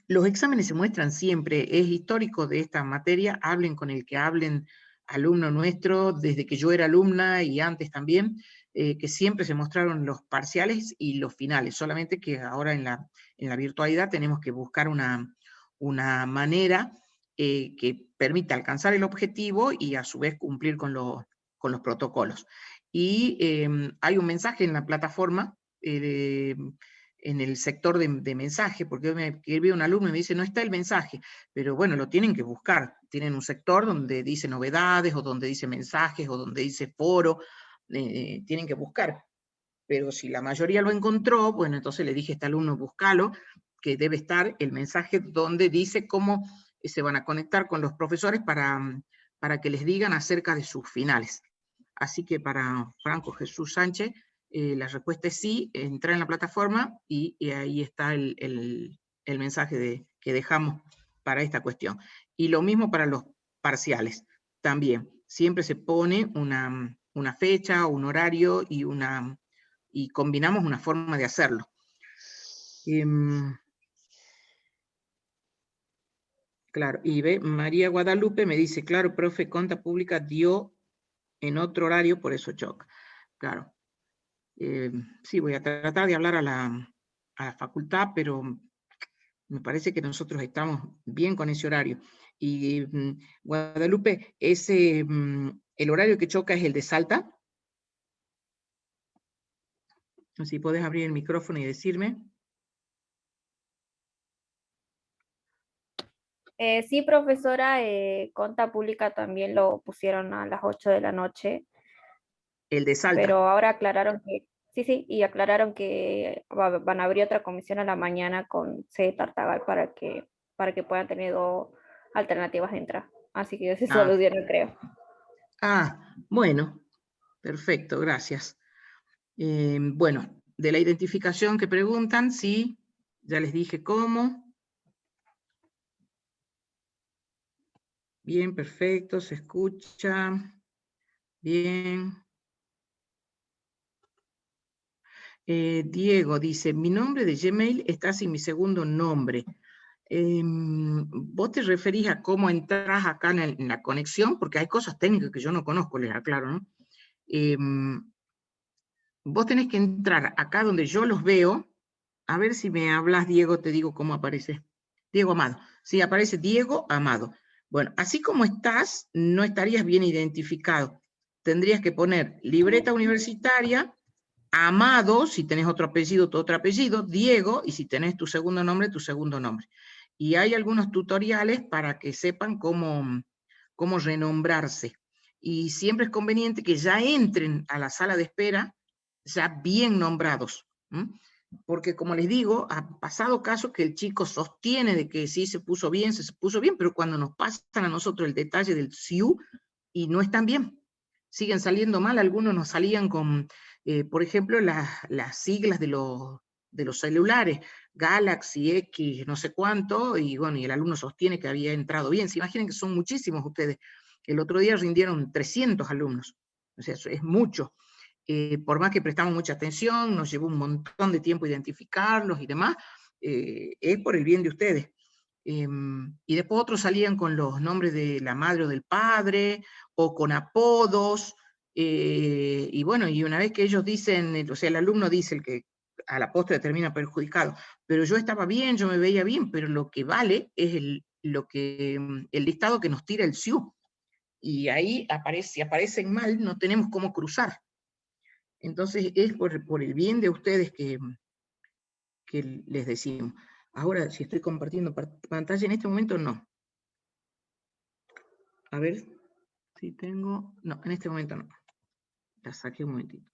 Speaker 1: los exámenes se muestran siempre. Es histórico de esta materia, hablen con el que hablen, alumno nuestro, desde que yo era alumna y antes también, que siempre se mostraron los parciales y los finales, solamente que ahora en la virtualidad tenemos que buscar una manera que permita alcanzar el objetivo y a su vez cumplir con los protocolos. Y hay un mensaje en la plataforma en el sector de mensaje, porque me escribe un alumno y me dice, no está el mensaje, pero bueno, lo tienen que buscar. Tienen un sector donde dice novedades, o donde dice mensajes, o donde dice foro, tienen que buscar. Pero si la mayoría lo encontró, bueno, entonces le dije a este alumno, búscalo, que debe estar el mensaje donde dice cómo se van a conectar con los profesores para que les digan acerca de sus finales. Así que para Franco Jesús Sánchez, la respuesta es sí, entrar en la plataforma y ahí está el mensaje que dejamos para esta cuestión. Y lo mismo para los parciales, también. Siempre se pone una fecha, un horario y combinamos una forma de hacerlo. Claro, y ve, María Guadalupe me dice, claro, profe, Conta Pública dio en otro horario, por eso choca. Claro. Sí, voy a tratar de hablar a la facultad, pero me parece que nosotros estamos bien con ese horario. Y Guadalupe, el horario que choca es el de Salta. Si podés abrir el micrófono y decirme.
Speaker 2: Sí, profesora, Conta Pública también lo pusieron a las 8 de la noche.
Speaker 1: El de Salta.
Speaker 2: Pero ahora aclararon que, sí, y aclararon que van a abrir otra comisión a la mañana con sede Tartagal para que puedan tener dos alternativas de entrada. Así que se solucionó, creo.
Speaker 1: Bueno, perfecto, gracias. Bueno, de la identificación que preguntan, sí, ya les dije cómo. Bien, perfecto, se escucha. Bien. Diego dice, mi nombre de Gmail está sin mi segundo nombre. ¿Vos te referís a cómo entras acá en la conexión? Porque hay cosas técnicas que yo no conozco, les aclaro, ¿no? Vos tenés que entrar acá donde yo los veo. A ver si me hablas, Diego, te digo cómo aparece. Diego Amado. Sí, aparece Diego Amado. Bueno, así como estás, no estarías bien identificado. Tendrías que poner libreta universitaria, Amado, si tenés otro apellido, tu otro apellido, Diego, y si tenés tu segundo nombre, tu segundo nombre. Y hay algunos tutoriales para que sepan cómo renombrarse. Y siempre es conveniente que ya entren a la sala de espera ya bien nombrados. Porque como les digo, ha pasado caso que el chico sostiene de que sí se puso bien, pero cuando nos pasan a nosotros el detalle del SIU, y no están bien, siguen saliendo mal. Algunos nos salían con, por ejemplo, las siglas de los celulares, Galaxy X, no sé cuánto, y bueno, y el alumno sostiene que había entrado bien. Se imaginen que son muchísimos ustedes. El otro día rindieron 300 alumnos, o sea, eso es mucho. Por más que prestamos mucha atención, nos llevó un montón de tiempo identificarlos y demás, es por el bien de ustedes. Y después otros salían con los nombres de la madre o del padre, o con apodos, y bueno, y una vez que ellos dicen, o sea, el alumno dice, el que a la postre termina perjudicado, pero yo estaba bien, yo me veía bien, pero lo que vale es el listado que nos tira el SIU, y ahí si aparecen mal, no tenemos cómo cruzar. Entonces es por el bien de ustedes que les decimos. Ahora, si estoy compartiendo pantalla, en este momento no. A ver si tengo... No, en este momento no. La saqué un momentito.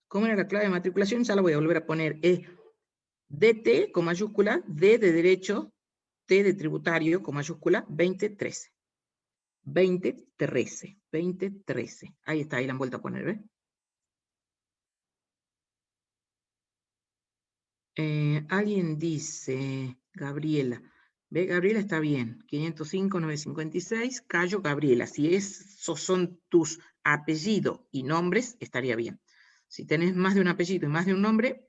Speaker 1: ¿Cómo era la clave de matriculación? Ya la voy a volver a poner. Es DT con mayúscula, D de derecho, T de tributario con mayúscula, 2013. 2013. 2013. Ahí está, ahí la han vuelto a poner, ¿ves? Alguien dice, Gabriela, ve, Gabriela está bien, 505-956, Cayo Gabriela, si esos son tus apellidos y nombres, estaría bien. Si tenés más de un apellido y más de un nombre,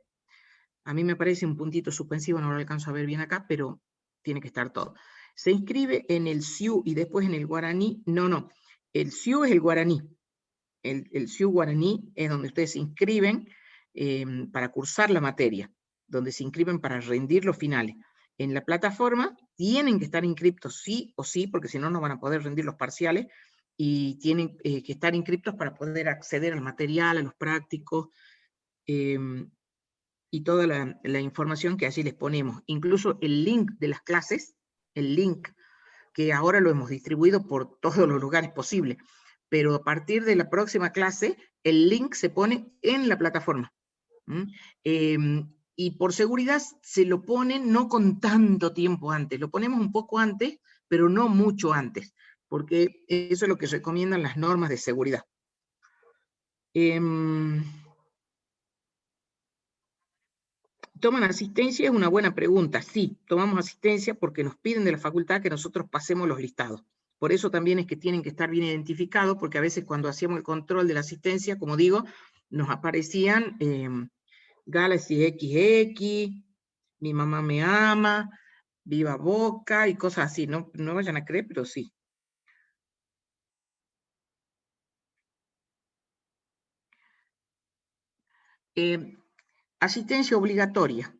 Speaker 1: a mí me parece un puntito suspensivo, no lo alcanzo a ver bien acá, pero tiene que estar todo. Se inscribe en el SIU y después en el guaraní, no, el SIU es el guaraní, el SIU guaraní es donde ustedes se inscriben para cursar la materia, donde se inscriben para rendir los finales. En la plataforma tienen que estar inscriptos sí o sí, porque si no, no van a poder rendir los parciales, y tienen que estar inscriptos para poder acceder al material, a los prácticos. y toda la información que allí les ponemos. Incluso el link de las clases, el link que ahora lo hemos distribuido por todos los lugares posibles, pero a partir de la próxima clase, el link se pone en la plataforma. Y por seguridad se lo ponen no con tanto tiempo antes, lo ponemos un poco antes, pero no mucho antes, porque eso es lo que recomiendan las normas de seguridad. ¿Toman asistencia? Es una buena pregunta. Sí, tomamos asistencia porque nos piden de la facultad que nosotros pasemos los listados. Por eso también es que tienen que estar bien identificados, porque a veces cuando hacíamos el control de la asistencia, como digo, nos aparecían Galaxy XX, Mi mamá me ama, Viva Boca y cosas así. No, no vayan a creer, pero sí. Asistencia obligatoria.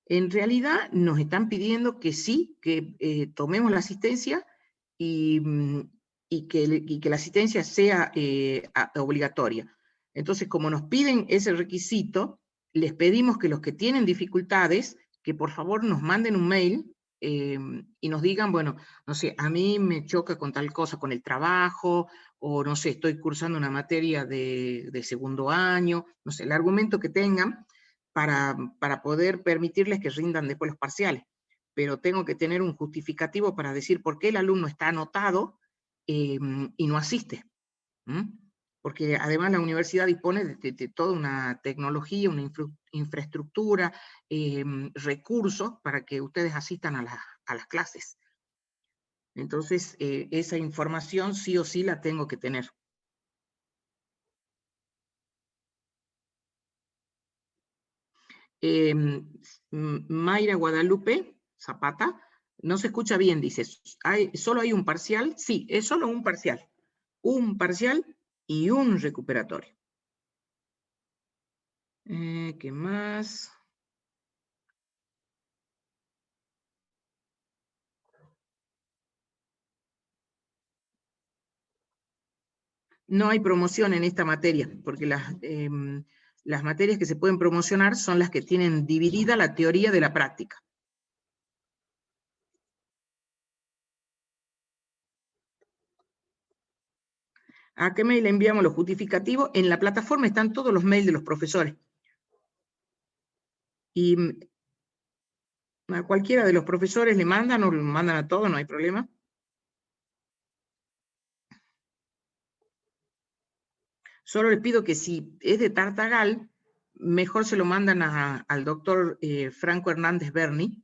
Speaker 1: En realidad nos están pidiendo que sí, que tomemos la asistencia y que la asistencia sea obligatoria. Entonces, como nos piden ese requisito, les pedimos que los que tienen dificultades, que por favor nos manden un mail y nos digan, bueno, no sé, a mí me choca con tal cosa, con el trabajo, o no sé, estoy cursando una materia de segundo año, no sé, el argumento que tengan, para poder permitirles que rindan después los parciales. Pero tengo que tener un justificativo para decir por qué el alumno está anotado y no asiste. Porque además la universidad dispone de toda una tecnología, una infraestructura, recursos para que ustedes asistan a las clases. Entonces, esa información sí o sí la tengo que tener. Mayra Guadalupe Zapata, no se escucha bien, dice, ¿solo hay un parcial? Sí, es solo un parcial y un recuperatorio. ¿Qué más? No hay promoción en esta materia, porque las materias que se pueden promocionar son las que tienen dividida la teoría de la práctica. ¿A qué mail enviamos los justificativos? En la plataforma están todos los mails de los profesores. Y a cualquiera de los profesores le mandan o le mandan a todos, no hay problema. Solo les pido que si es de Tartagal, mejor se lo mandan al doctor Franco Hernández Berni,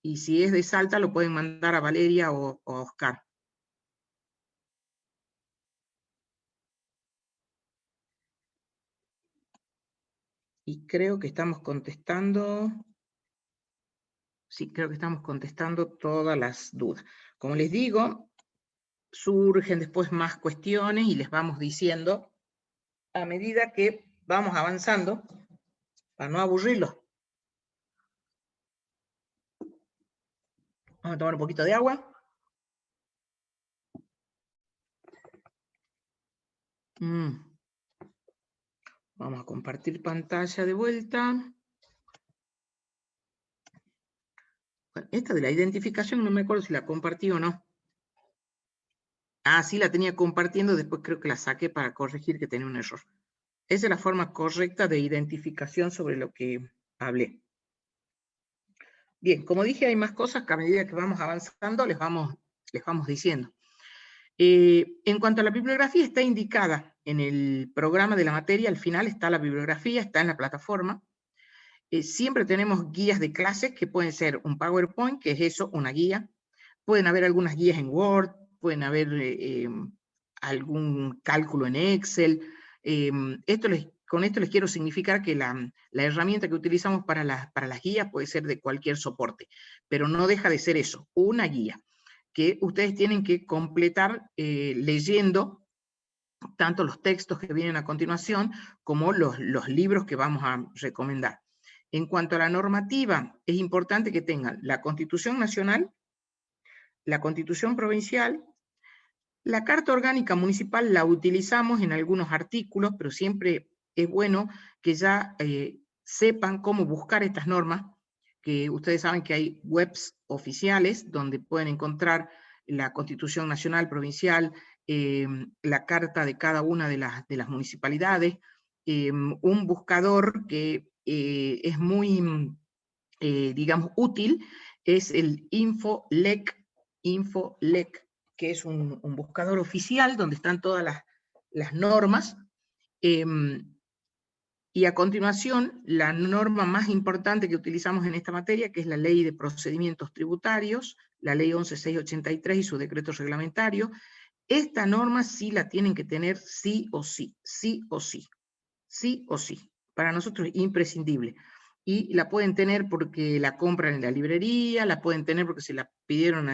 Speaker 1: y si es de Salta lo pueden mandar a Valeria o a Oscar. Y creo que estamos contestando, sí, creo que estamos contestando todas las dudas. Como les digo, surgen después más cuestiones y les vamos diciendo a medida que vamos avanzando, para no aburrirlos. Vamos a tomar un poquito de agua. Vamos a compartir pantalla de vuelta. Esta de la identificación no me acuerdo si la compartí o no. Ah, sí, la tenía compartiendo, después creo que la saqué para corregir que tenía un error. Esa es la forma correcta de identificación sobre lo que hablé. Bien, como dije, hay más cosas que a medida que vamos avanzando les vamos diciendo. En cuanto a la bibliografía, está indicada en el programa de la materia, al final está la bibliografía, está en la plataforma. Siempre tenemos guías de clases que pueden ser un PowerPoint, que es eso, una guía. Pueden haber algunas guías en Word, pueden haber algún cálculo en Excel. Con esto les quiero significar que la herramienta que utilizamos para las guías puede ser de cualquier soporte, pero no deja de ser eso, una guía, que ustedes tienen que completar leyendo tanto los textos que vienen a continuación como los libros que vamos a recomendar. En cuanto a la normativa, es importante que tengan la Constitución Nacional, la Constitución Provincial, la Carta Orgánica Municipal la utilizamos en algunos artículos, pero siempre es bueno que ya sepan cómo buscar estas normas, que ustedes saben que hay webs oficiales donde pueden encontrar la Constitución Nacional, Provincial, la carta de cada una de las municipalidades, un buscador que es muy, digamos, útil, es el InfoLec, que es un buscador oficial donde están todas las normas. Y a continuación, la norma más importante que utilizamos en esta materia, que es la Ley de Procedimientos Tributarios, la Ley 11683 y su decreto reglamentario. Esta norma sí la tienen que tener sí o sí, sí o sí, sí o sí. Para nosotros es imprescindible. Y la pueden tener porque la compran en la librería, la pueden tener porque se la pidieron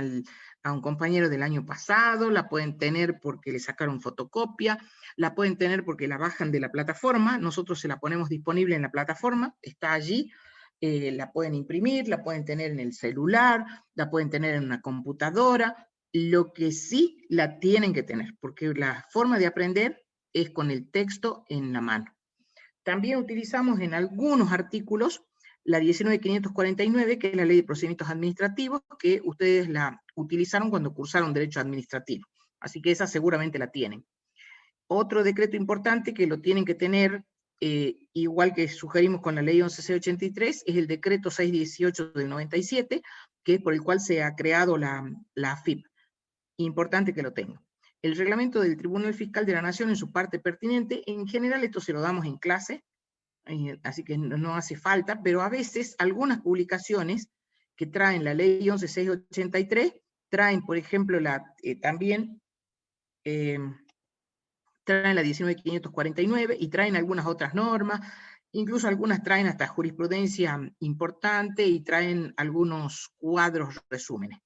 Speaker 1: a un compañero del año pasado, la pueden tener porque le sacaron fotocopia, la pueden tener porque la bajan de la plataforma, nosotros se la ponemos disponible en la plataforma, está allí, la pueden imprimir, la pueden tener en el celular, la pueden tener en una computadora, lo que sí la tienen que tener, porque la forma de aprender es con el texto en la mano. También utilizamos en algunos artículos la 19.549, que es la Ley de Procedimientos Administrativos, que ustedes la utilizaron cuando cursaron Derecho Administrativo. Así que esa seguramente la tienen. Otro decreto importante que lo tienen que tener, igual que sugerimos con la Ley 11.683, es el Decreto 618 del 97, que es por el cual se ha creado la AFIP. Importante que lo tengan. El reglamento del Tribunal Fiscal de la Nación en su parte pertinente, en general esto se lo damos en clase, así que no hace falta, pero a veces algunas publicaciones que traen la ley 11.683, traen, por ejemplo, también traen la 19.549 y traen algunas otras normas, incluso algunas traen hasta jurisprudencia importante y traen algunos cuadros resúmenes.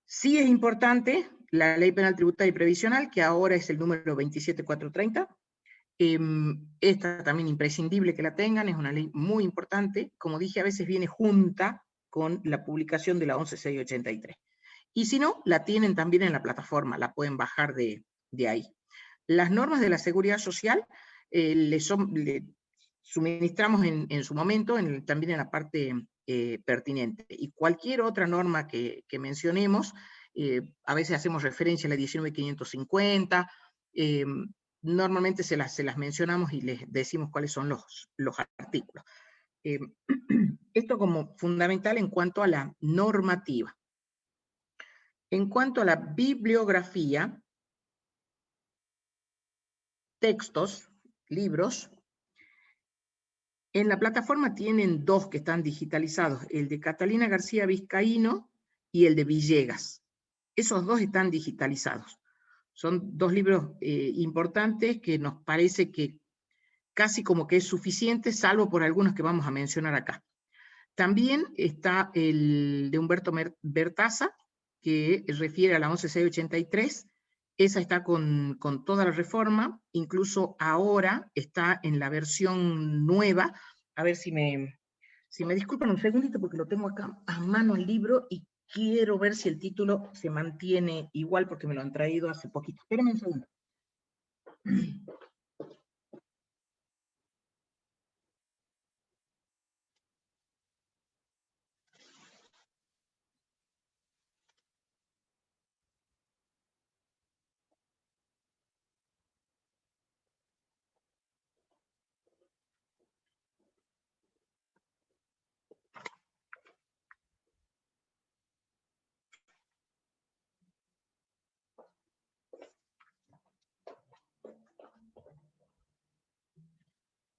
Speaker 1: Sí es importante la Ley Penal Tributaria y Previsional, que ahora es el número 27430. Esta también imprescindible que la tengan, es una ley muy importante. Como dije, a veces viene junta con la publicación de la 11.683. Y si no, la tienen también en la plataforma, la pueden bajar de ahí. Las normas de la Seguridad Social le suministramos en su momento, también en la parte pertinente. Y cualquier otra norma que mencionemos, a veces hacemos referencia a la 19.550, normalmente se las mencionamos y les decimos cuáles son los artículos. Esto como fundamental en cuanto a la normativa. En cuanto a la bibliografía, textos, libros, en la plataforma tienen dos que están digitalizados, el de Catalina García Vizcaíno y el de Villegas. Esos dos están digitalizados. Son dos libros importantes que nos parece que casi como que es suficiente, salvo por algunos que vamos a mencionar acá. También está el de Humberto Bertaza, que refiere a la 11.683, esa está con toda la reforma, incluso ahora está en la versión nueva. A ver si me disculpan un segundito porque lo tengo acá a mano el libro y quiero ver si el título se mantiene igual porque me lo han traído hace poquito. Espérenme un segundo.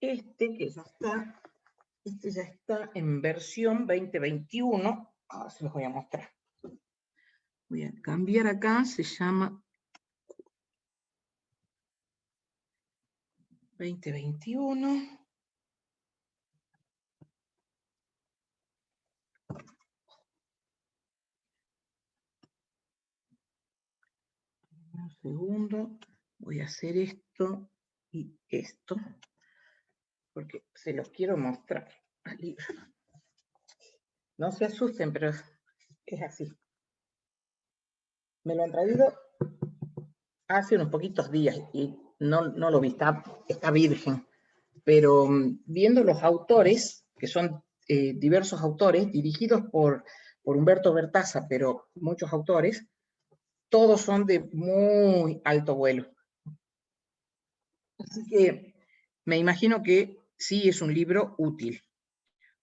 Speaker 1: Este ya está en versión 2021. Ahora se los voy a mostrar. Voy a cambiar acá, se llama 2021. Un segundo, voy a hacer esto y esto, porque se los quiero mostrar al libro. No se asusten, pero es así. Me lo han traído hace unos poquitos días y no lo vi, está virgen. pero viendo los autores, que son diversos autores, dirigidos por Humberto Bertazza, pero muchos autores, todos son de muy alto vuelo. Así que me imagino que sí es un libro útil.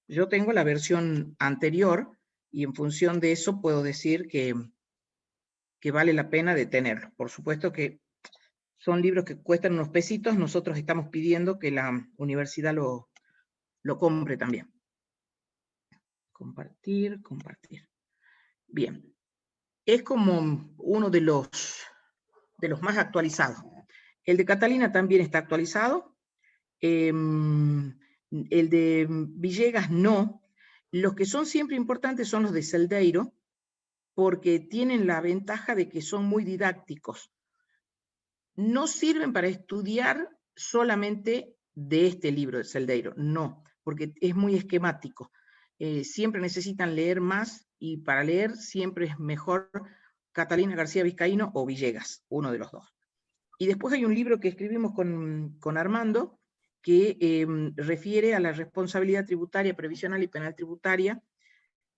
Speaker 1: Yo tengo la versión anterior y en función de eso puedo decir que vale la pena de tenerlo. Por supuesto que son libros que cuestan unos pesitos, nosotros estamos pidiendo que la universidad lo compre también. Compartir, compartir. Bien. Es como uno de los más actualizados. El de Catalina también está actualizado. El de Villegas no. Los que son siempre importantes son los de Celdeiro, porque tienen la ventaja de que son muy didácticos. No sirven para estudiar solamente de este libro de Celdeiro, no, porque es muy esquemático. Siempre necesitan leer más y para leer siempre es mejor Catalina García Vizcaíno o Villegas, uno de los dos. Y después hay un libro que escribimos con Armando que refiere a la responsabilidad tributaria, previsional y penal tributaria.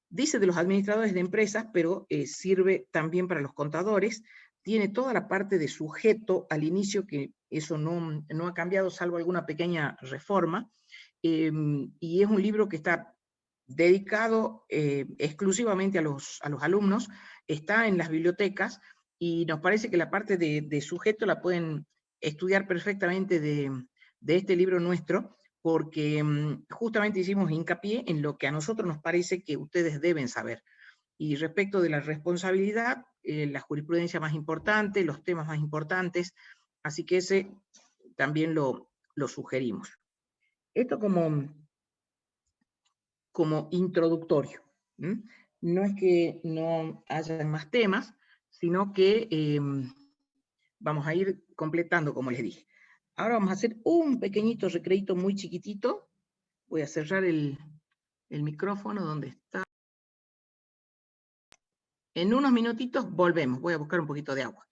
Speaker 1: Dice de los administradores de empresas, pero sirve también para los contadores. Tiene toda la parte de sujeto al inicio, que eso no ha cambiado, salvo alguna pequeña reforma. Y es un libro que está dedicado exclusivamente a los alumnos, está en las bibliotecas, y nos parece que la parte de sujeto la pueden estudiar perfectamente de este libro nuestro, porque justamente hicimos hincapié en lo que a nosotros nos parece que ustedes deben saber. Y respecto de la responsabilidad, la jurisprudencia más importante, los temas más importantes, así que ese también lo sugerimos. Esto como introductorio. No es que no haya más temas, sino que vamos a ir completando, como les dije. Ahora vamos a hacer un pequeñito recreito muy chiquitito. Voy a cerrar el micrófono donde está. En unos minutitos volvemos. Voy a buscar un poquito de agua.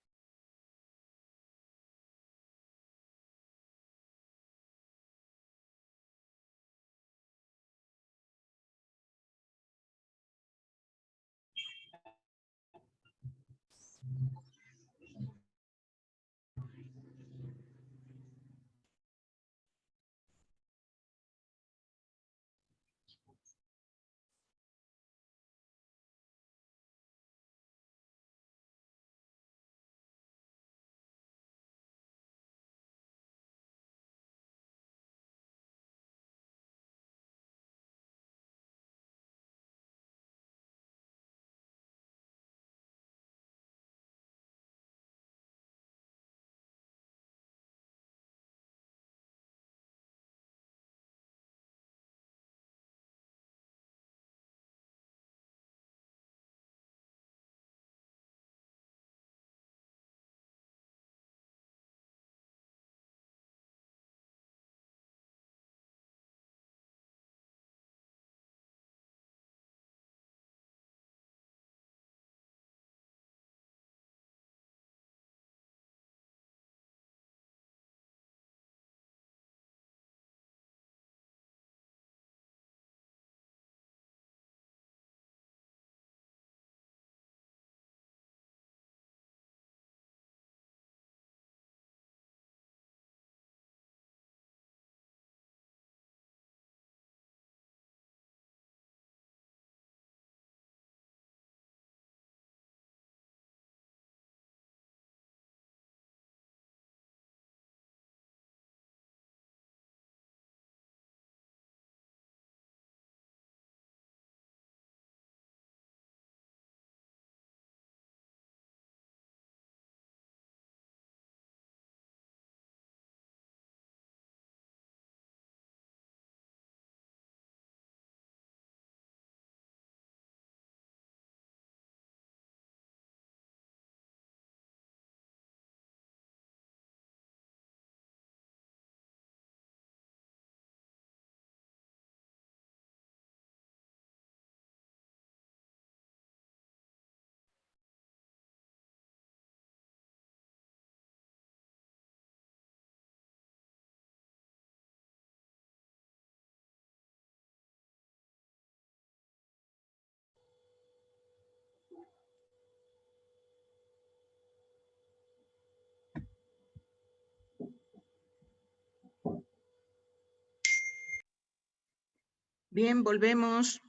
Speaker 1: Bien, volvemos.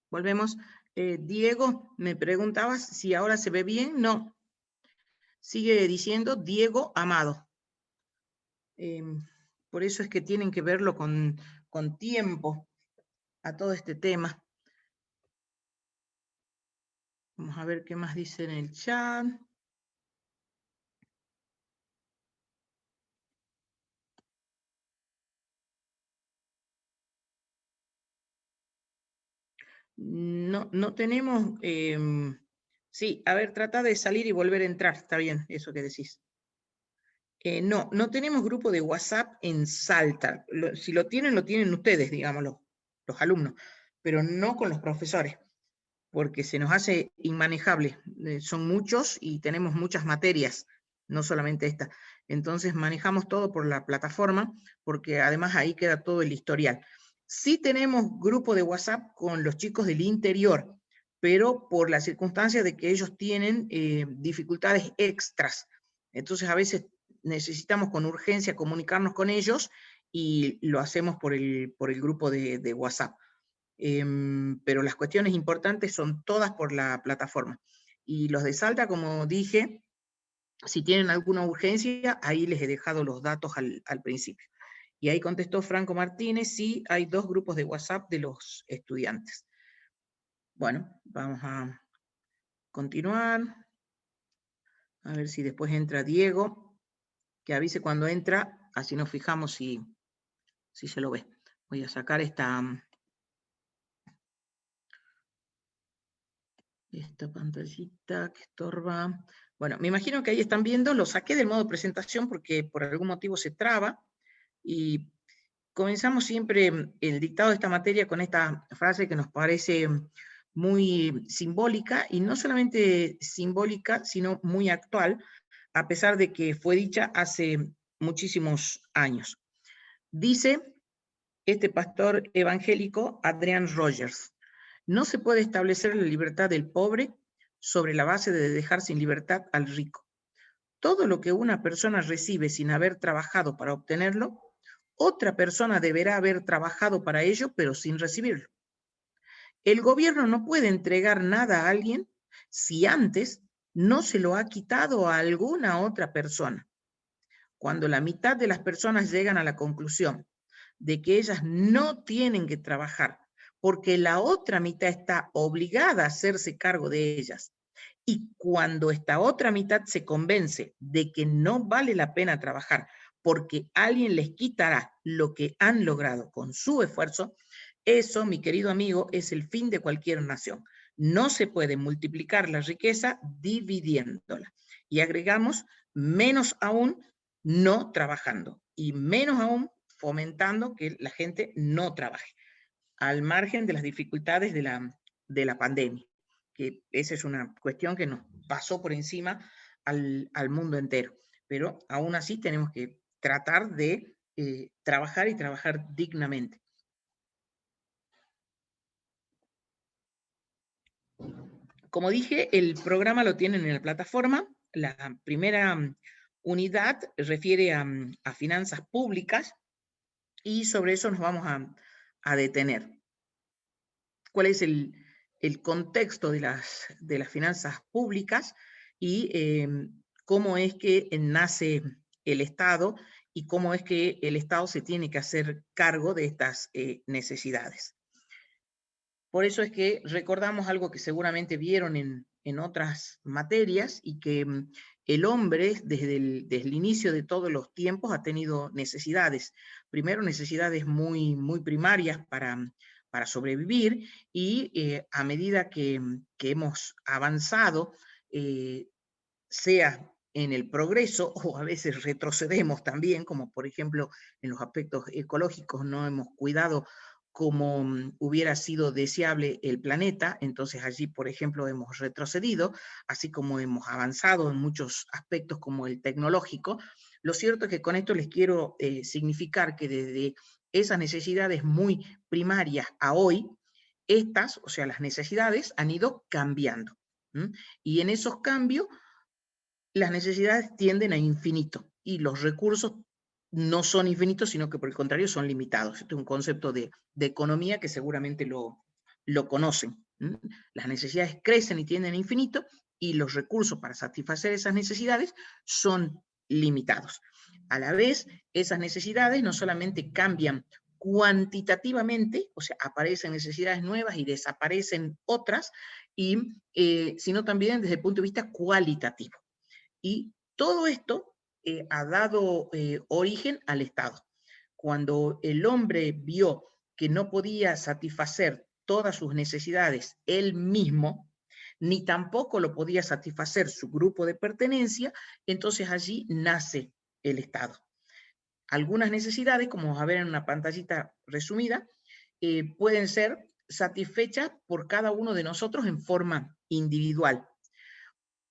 Speaker 1: Volvemos. Diego, me preguntabas si ahora se ve bien. No. Sigue diciendo Diego Amado. Por eso es que tienen que verlo con tiempo a todo este tema. Vamos a ver qué más dice en el chat. No tenemos... sí, a ver, trata de salir y volver a entrar. Está bien, eso que decís. No tenemos grupo de WhatsApp en Salta. Si lo tienen ustedes, digamos, los alumnos, pero no con los profesores, porque se nos hace inmanejable. Son muchos y tenemos muchas materias, no solamente esta. Entonces manejamos todo por la plataforma, porque además ahí queda todo el historial. Sí tenemos grupo de WhatsApp con los chicos del interior, pero por la circunstancia de que ellos tienen dificultades extras. Entonces a veces necesitamos con urgencia comunicarnos con ellos y lo hacemos por el grupo de WhatsApp. Pero las cuestiones importantes son todas por la plataforma. Y los de Salta, como dije, si tienen alguna urgencia, ahí les he dejado los datos al principio. Y ahí contestó Franco Martínez, sí, hay 2 grupos de WhatsApp de los estudiantes. Bueno, vamos a continuar. A ver si después entra Diego, que avise cuando entra, así nos fijamos si se lo ve. Voy a sacar esta pantallita que estorba. Bueno, me imagino que ahí están viendo, lo saqué del modo presentación porque por algún motivo se traba, y comenzamos siempre el dictado de esta materia con esta frase que nos parece muy simbólica, y no solamente simbólica, sino muy actual, a pesar de que fue dicha hace muchísimos años. Dice este pastor evangélico, Adrian Rogers: no se puede establecer la libertad del pobre sobre la base de dejar sin libertad al rico. Todo lo que una persona recibe sin haber trabajado para obtenerlo, otra persona deberá haber trabajado para ello, pero sin recibirlo. El gobierno no puede entregar nada a alguien si antes no se lo ha quitado a alguna otra persona. Cuando la mitad de las personas llegan a la conclusión de que ellas no tienen que trabajar porque la otra mitad está obligada a hacerse cargo de ellas, y cuando esta otra mitad se convence de que no vale la pena trabajar porque alguien les quitará lo que han logrado con su esfuerzo, eso, mi querido amigo, es el fin de cualquier nación. No se puede multiplicar la riqueza dividiéndola. Y agregamos, menos aún, no trabajando, y menos aún fomentando que la gente no trabaje, al margen de las dificultades de la pandemia, que esa es una cuestión que nos pasó por encima al mundo entero. Pero aún así tenemos que tratar de trabajar y trabajar dignamente. Como dije, el programa lo tienen en la plataforma. La primera unidad refiere a finanzas públicas, y sobre eso nos vamos a detener. ¿Cuál es el contexto de las finanzas públicas y cómo es que nace el Estado y cómo es que el Estado se tiene que hacer cargo de estas necesidades? Por eso es que recordamos algo que seguramente vieron en otras materias, y que el hombre desde el inicio de todos los tiempos ha tenido necesidades. Primero, necesidades muy, muy primarias para sobrevivir, y a medida que hemos avanzado, sea en el progreso o a veces retrocedemos también, como por ejemplo en los aspectos ecológicos no hemos cuidado como hubiera sido deseable el planeta, entonces allí, por ejemplo, hemos retrocedido, así como hemos avanzado en muchos aspectos como el tecnológico. Lo cierto es que con esto les quiero significar que desde esas necesidades muy primarias a hoy, estas, o sea, las necesidades han ido cambiando. Y en esos cambios, las necesidades tienden a infinito y los recursos no son infinitos, sino que por el contrario son limitados. Este es un concepto de economía que seguramente lo conocen. Las necesidades crecen y tienden a infinito, y los recursos para satisfacer esas necesidades son limitados. A la vez, esas necesidades no solamente cambian cuantitativamente, o sea, aparecen necesidades nuevas y desaparecen otras, sino también desde el punto de vista cualitativo. Y todo esto ha dado origen al Estado. Cuando el hombre vio que no podía satisfacer todas sus necesidades él mismo, ni tampoco lo podía satisfacer su grupo de pertenencia, entonces allí nace el Estado. Algunas necesidades, como vamos a ver en una pantallita resumida, pueden ser satisfechas por cada uno de nosotros en forma individual.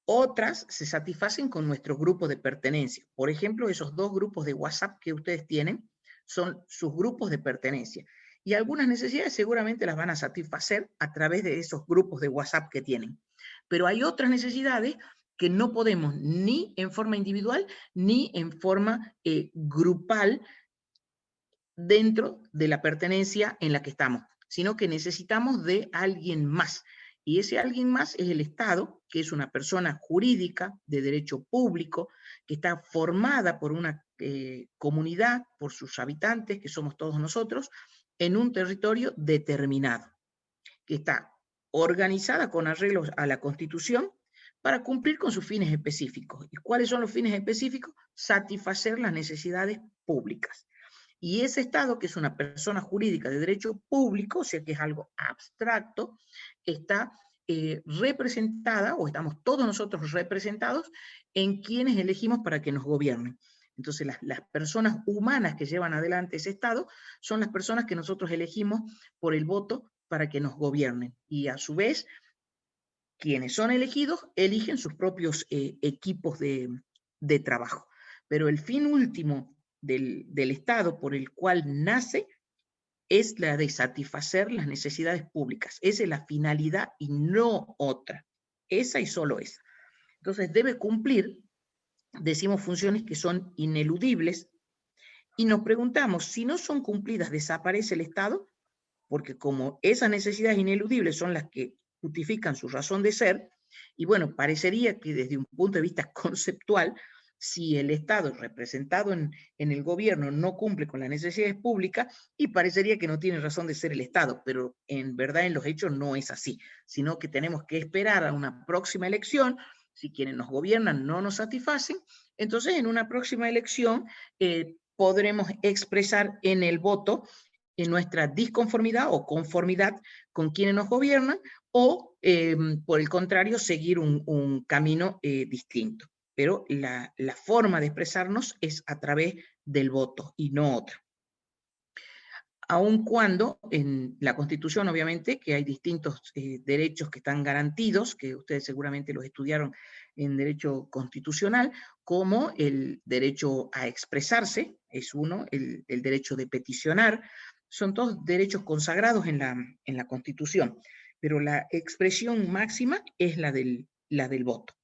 Speaker 1: Otras se satisfacen con nuestro grupo de pertenencia. Por ejemplo, esos 2 grupos de WhatsApp que ustedes tienen son sus grupos de pertenencia. Y algunas necesidades seguramente las van a satisfacer a través de esos grupos de WhatsApp que tienen. Pero hay otras necesidades que no podemos ni en forma individual ni en forma grupal dentro de la pertenencia en la que estamos, sino que necesitamos de alguien más. Y ese alguien más es el Estado, que es una persona jurídica de derecho público, que está formada por una comunidad, por sus habitantes, que somos todos nosotros, en un territorio determinado, que está organizada con arreglos a la Constitución para cumplir con sus fines específicos. ¿Y cuáles son los fines específicos? Satisfacer las necesidades públicas. Y ese Estado, que es una persona jurídica de derecho público, o sea que es algo abstracto, está representada, o estamos todos nosotros representados, en quienes elegimos para que nos gobiernen. Entonces las personas humanas que llevan adelante ese Estado son las personas que nosotros elegimos por el voto para que nos gobiernen. Y a su vez, quienes son elegidos eligen sus propios equipos de trabajo. Pero el fin último del Estado por el cual nace es la de satisfacer las necesidades públicas. Esa es la finalidad y no otra. Esa y solo esa. Entonces debe cumplir, decimos, funciones que son ineludibles, y nos preguntamos, si no son cumplidas, ¿desaparece el Estado? Porque como esas necesidades ineludibles son las que justifican su razón de ser, y bueno, parecería que desde un punto de vista conceptual, si el Estado representado en el gobierno no cumple con las necesidades públicas, y parecería que no tiene razón de ser el Estado, pero en verdad en los hechos no es así, sino que tenemos que esperar a una próxima elección. Si quienes nos gobiernan no nos satisfacen, entonces en una próxima elección podremos expresar en el voto en nuestra disconformidad o conformidad con quienes nos gobiernan, o por el contrario, seguir un camino distinto. Pero la forma de expresarnos es a través del voto y no otra. Aun cuando en la Constitución, obviamente, que hay distintos derechos que están garantidos, que ustedes seguramente los estudiaron en derecho constitucional, como el derecho a expresarse, es uno, el derecho de peticionar, son todos derechos consagrados en la Constitución, pero la expresión máxima es la del voto.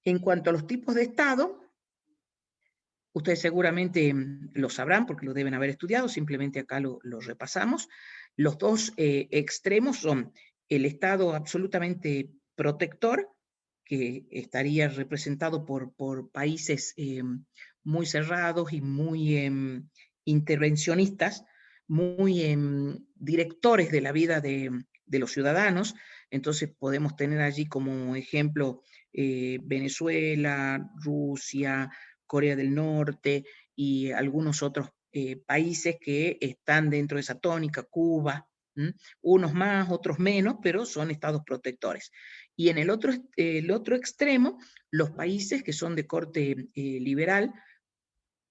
Speaker 1: En cuanto a los tipos de Estado, ustedes seguramente lo sabrán porque lo deben haber estudiado, simplemente acá lo repasamos. Los 2 extremos son el Estado absolutamente protector, que estaría representado por países muy cerrados y muy intervencionistas, muy directores de la vida de los ciudadanos. Entonces podemos tener allí como ejemplo Venezuela, Rusia, Corea del Norte y algunos otros países que están dentro de esa tónica, Cuba, unos más, otros menos, pero son estados protectores. Y en el otro extremo, los países que son de corte liberal,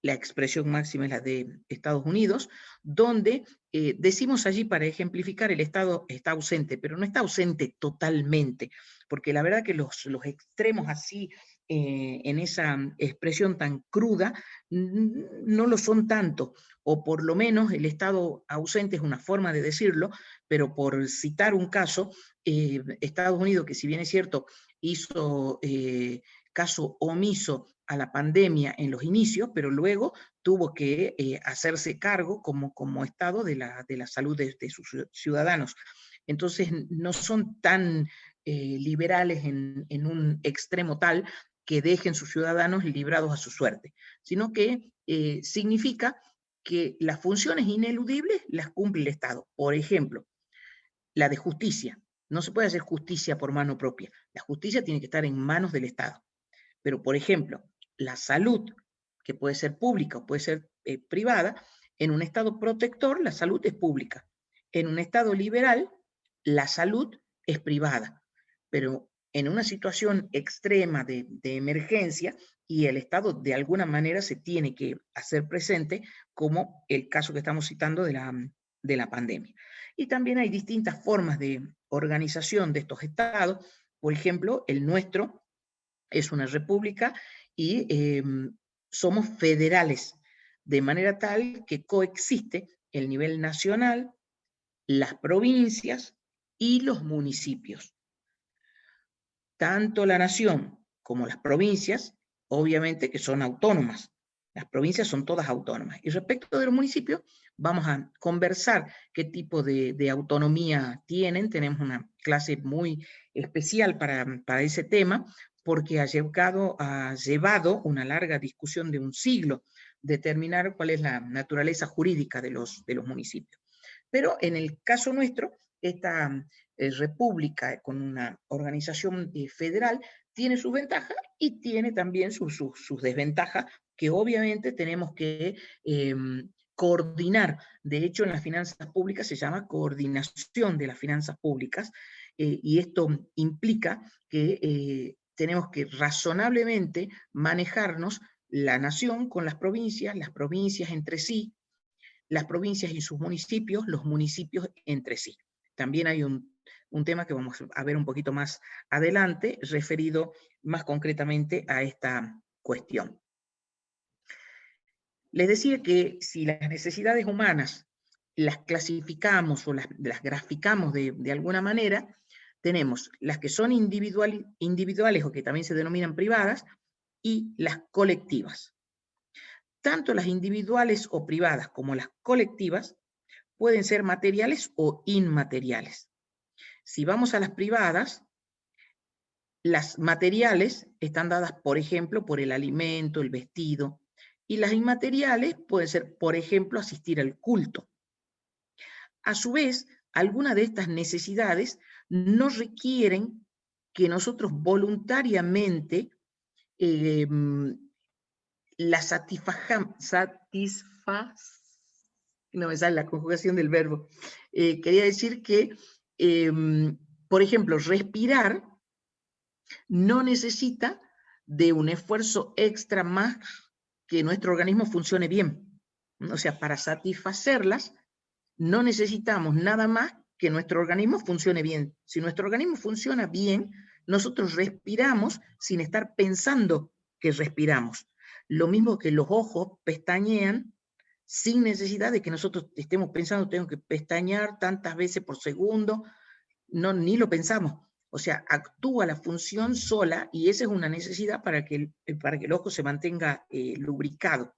Speaker 1: la expresión máxima es la de Estados Unidos, donde decimos allí, para ejemplificar, el Estado está ausente, pero no está ausente totalmente, porque la verdad que los extremos así, en esa expresión tan cruda, no lo son tanto, o por lo menos el Estado ausente es una forma de decirlo, pero por citar un caso, Estados Unidos, que si bien es cierto, hizo caso omiso a la pandemia en los inicios, pero luego tuvo que hacerse cargo como Estado de la salud de sus ciudadanos. Entonces no son tan liberales en un extremo tal que dejen sus ciudadanos librados a su suerte, sino que significa que las funciones ineludibles las cumple el Estado. Por ejemplo, la de justicia. No se puede hacer justicia por mano propia. La justicia tiene que estar en manos del Estado. Pero, por ejemplo, la salud, que puede ser pública o puede ser privada, en un Estado protector la salud es pública. En un Estado liberal la salud es privada. Pero en una situación extrema de emergencia, y el Estado de alguna manera se tiene que hacer presente, como el caso que estamos citando de la pandemia. Y también hay distintas formas de organización de estos estados. Por ejemplo, el nuestro es una república y somos federales, de manera tal que coexiste el nivel nacional, las provincias y los municipios. Tanto la nación como las provincias, obviamente que son autónomas. Las provincias son todas autónomas. Y respecto de los municipios, vamos a conversar qué tipo de autonomía tienen. Tenemos una clase muy especial para ese tema, porque ha llevado una larga discusión de un siglo determinar cuál es la naturaleza jurídica de los municipios. Pero en el caso nuestro, esta república con una organización federal tiene sus ventajas y tiene también sus desventajas, que obviamente tenemos que coordinar. De hecho, en las finanzas públicas se llama coordinación de las finanzas públicas, y esto implica que tenemos que razonablemente manejarnos la nación con las provincias entre sí, las provincias y sus municipios, los municipios entre sí. También hay un tema que vamos a ver un poquito más adelante, referido más concretamente a esta cuestión. Les decía que si las necesidades humanas las clasificamos o las graficamos de alguna manera, tenemos las que son individuales o que también se denominan privadas, y las colectivas. Tanto las individuales o privadas como las colectivas pueden ser materiales o inmateriales. Si vamos a las privadas, las materiales están dadas, por ejemplo, por el alimento, el vestido, y las inmateriales pueden ser, por ejemplo, asistir al culto. A su vez, algunas de estas necesidades no requieren que nosotros voluntariamente la no me sale la conjugación del verbo. Quería decir que, por ejemplo, respirar no necesita de un esfuerzo extra más que nuestro organismo funcione bien. O sea, para satisfacerlas no necesitamos nada más que nuestro organismo funcione bien. Si nuestro organismo funciona bien, nosotros respiramos sin estar pensando que respiramos. Lo mismo que los ojos pestañean sin necesidad de que nosotros estemos pensando, tengo que pestañear tantas veces por segundo, no, ni lo pensamos. O sea, actúa la función sola, y esa es una necesidad para que el ojo se mantenga lubricado.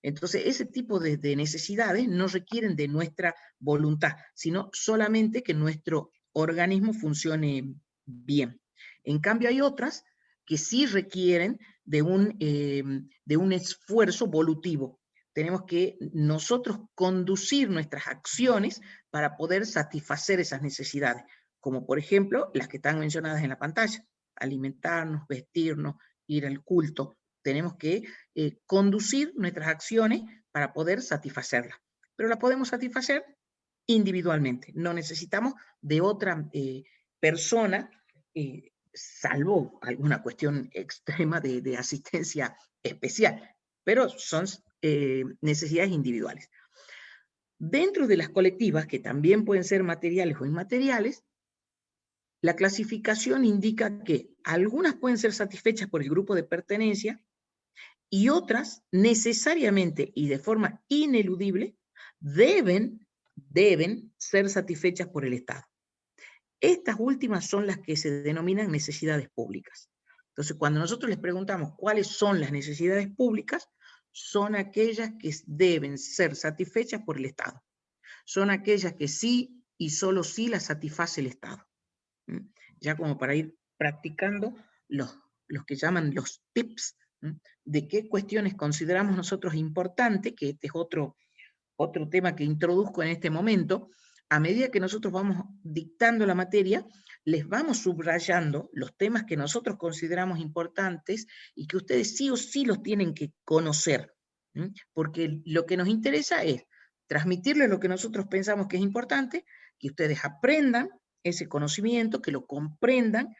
Speaker 1: Entonces, ese tipo de necesidades no requieren de nuestra voluntad, sino solamente que nuestro organismo funcione bien. En cambio, hay otras que sí requieren de un esfuerzo volutivo. Tenemos que nosotros conducir nuestras acciones para poder satisfacer esas necesidades, como por ejemplo las que están mencionadas en la pantalla: alimentarnos, vestirnos, ir al culto. Tenemos que conducir nuestras acciones para poder satisfacerlas. Pero las podemos satisfacer individualmente. No necesitamos de otra persona, salvo alguna cuestión extrema de asistencia especial. Pero son necesidades individuales. Dentro de las colectivas, que también pueden ser materiales o inmateriales, la clasificación indica que algunas pueden ser satisfechas por el grupo de pertenencia, y otras necesariamente y de forma ineludible deben ser satisfechas por el Estado. Estas últimas son las que se denominan necesidades públicas. Entonces, cuando nosotros les preguntamos cuáles son las necesidades públicas, son aquellas que deben ser satisfechas por el Estado. Son aquellas que sí y solo sí las satisface el Estado. Ya como para ir practicando los que llaman los tips, de qué cuestiones consideramos nosotros importantes, que este es otro tema que introduzco en este momento. A medida que nosotros vamos dictando la materia, les vamos subrayando los temas que nosotros consideramos importantes y que ustedes sí o sí los tienen que conocer, porque lo que nos interesa es transmitirles lo que nosotros pensamos que es importante, que ustedes aprendan ese conocimiento, que lo comprendan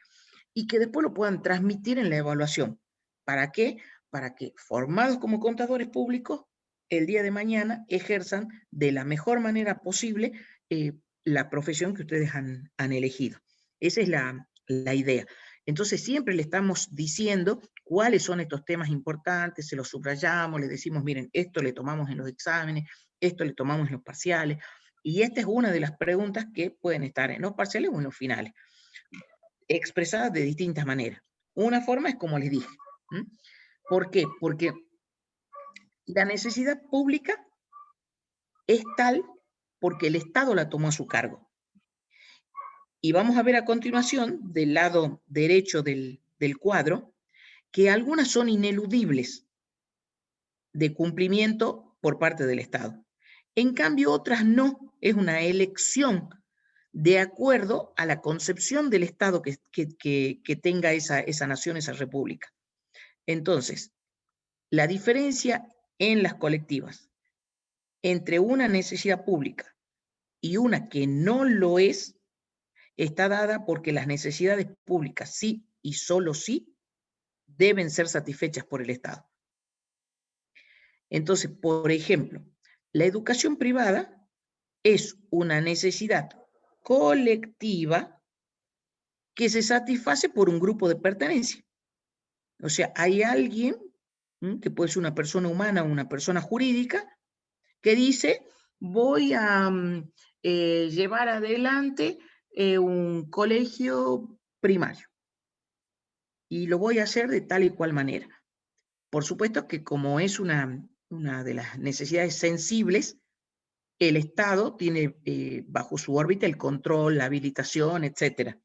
Speaker 1: y que después lo puedan transmitir en la evaluación. ¿Para qué? Para que, formados como contadores públicos, el día de mañana ejerzan de la mejor manera posible la profesión que ustedes han elegido. Esa es la idea. Entonces siempre le estamos diciendo cuáles son estos temas importantes, se los subrayamos, les decimos, miren, esto le tomamos en los exámenes, esto le tomamos en los parciales, y esta es una de las preguntas que pueden estar en los parciales o en los finales, expresadas de distintas maneras. Una forma es como les dije. ¿Por qué? Porque la necesidad pública es tal porque el Estado la tomó a su cargo. Y vamos a ver a continuación, del lado derecho del cuadro, que algunas son ineludibles de cumplimiento por parte del Estado. En cambio, otras no. Es una elección de acuerdo a la concepción del Estado que tenga esa nación, esa república. Entonces, la diferencia en las colectivas entre una necesidad pública y una que no lo es, está dada porque las necesidades públicas sí y solo sí deben ser satisfechas por el Estado. Entonces, por ejemplo, la educación privada es una necesidad colectiva que se satisface por un grupo de pertenencia. O sea, hay alguien, que puede ser una persona humana o una persona jurídica, que dice, voy a llevar adelante un colegio primario y lo voy a hacer de tal y cual manera. Por supuesto que como es una de las necesidades sensibles, el Estado tiene bajo su órbita el control, la habilitación, etc.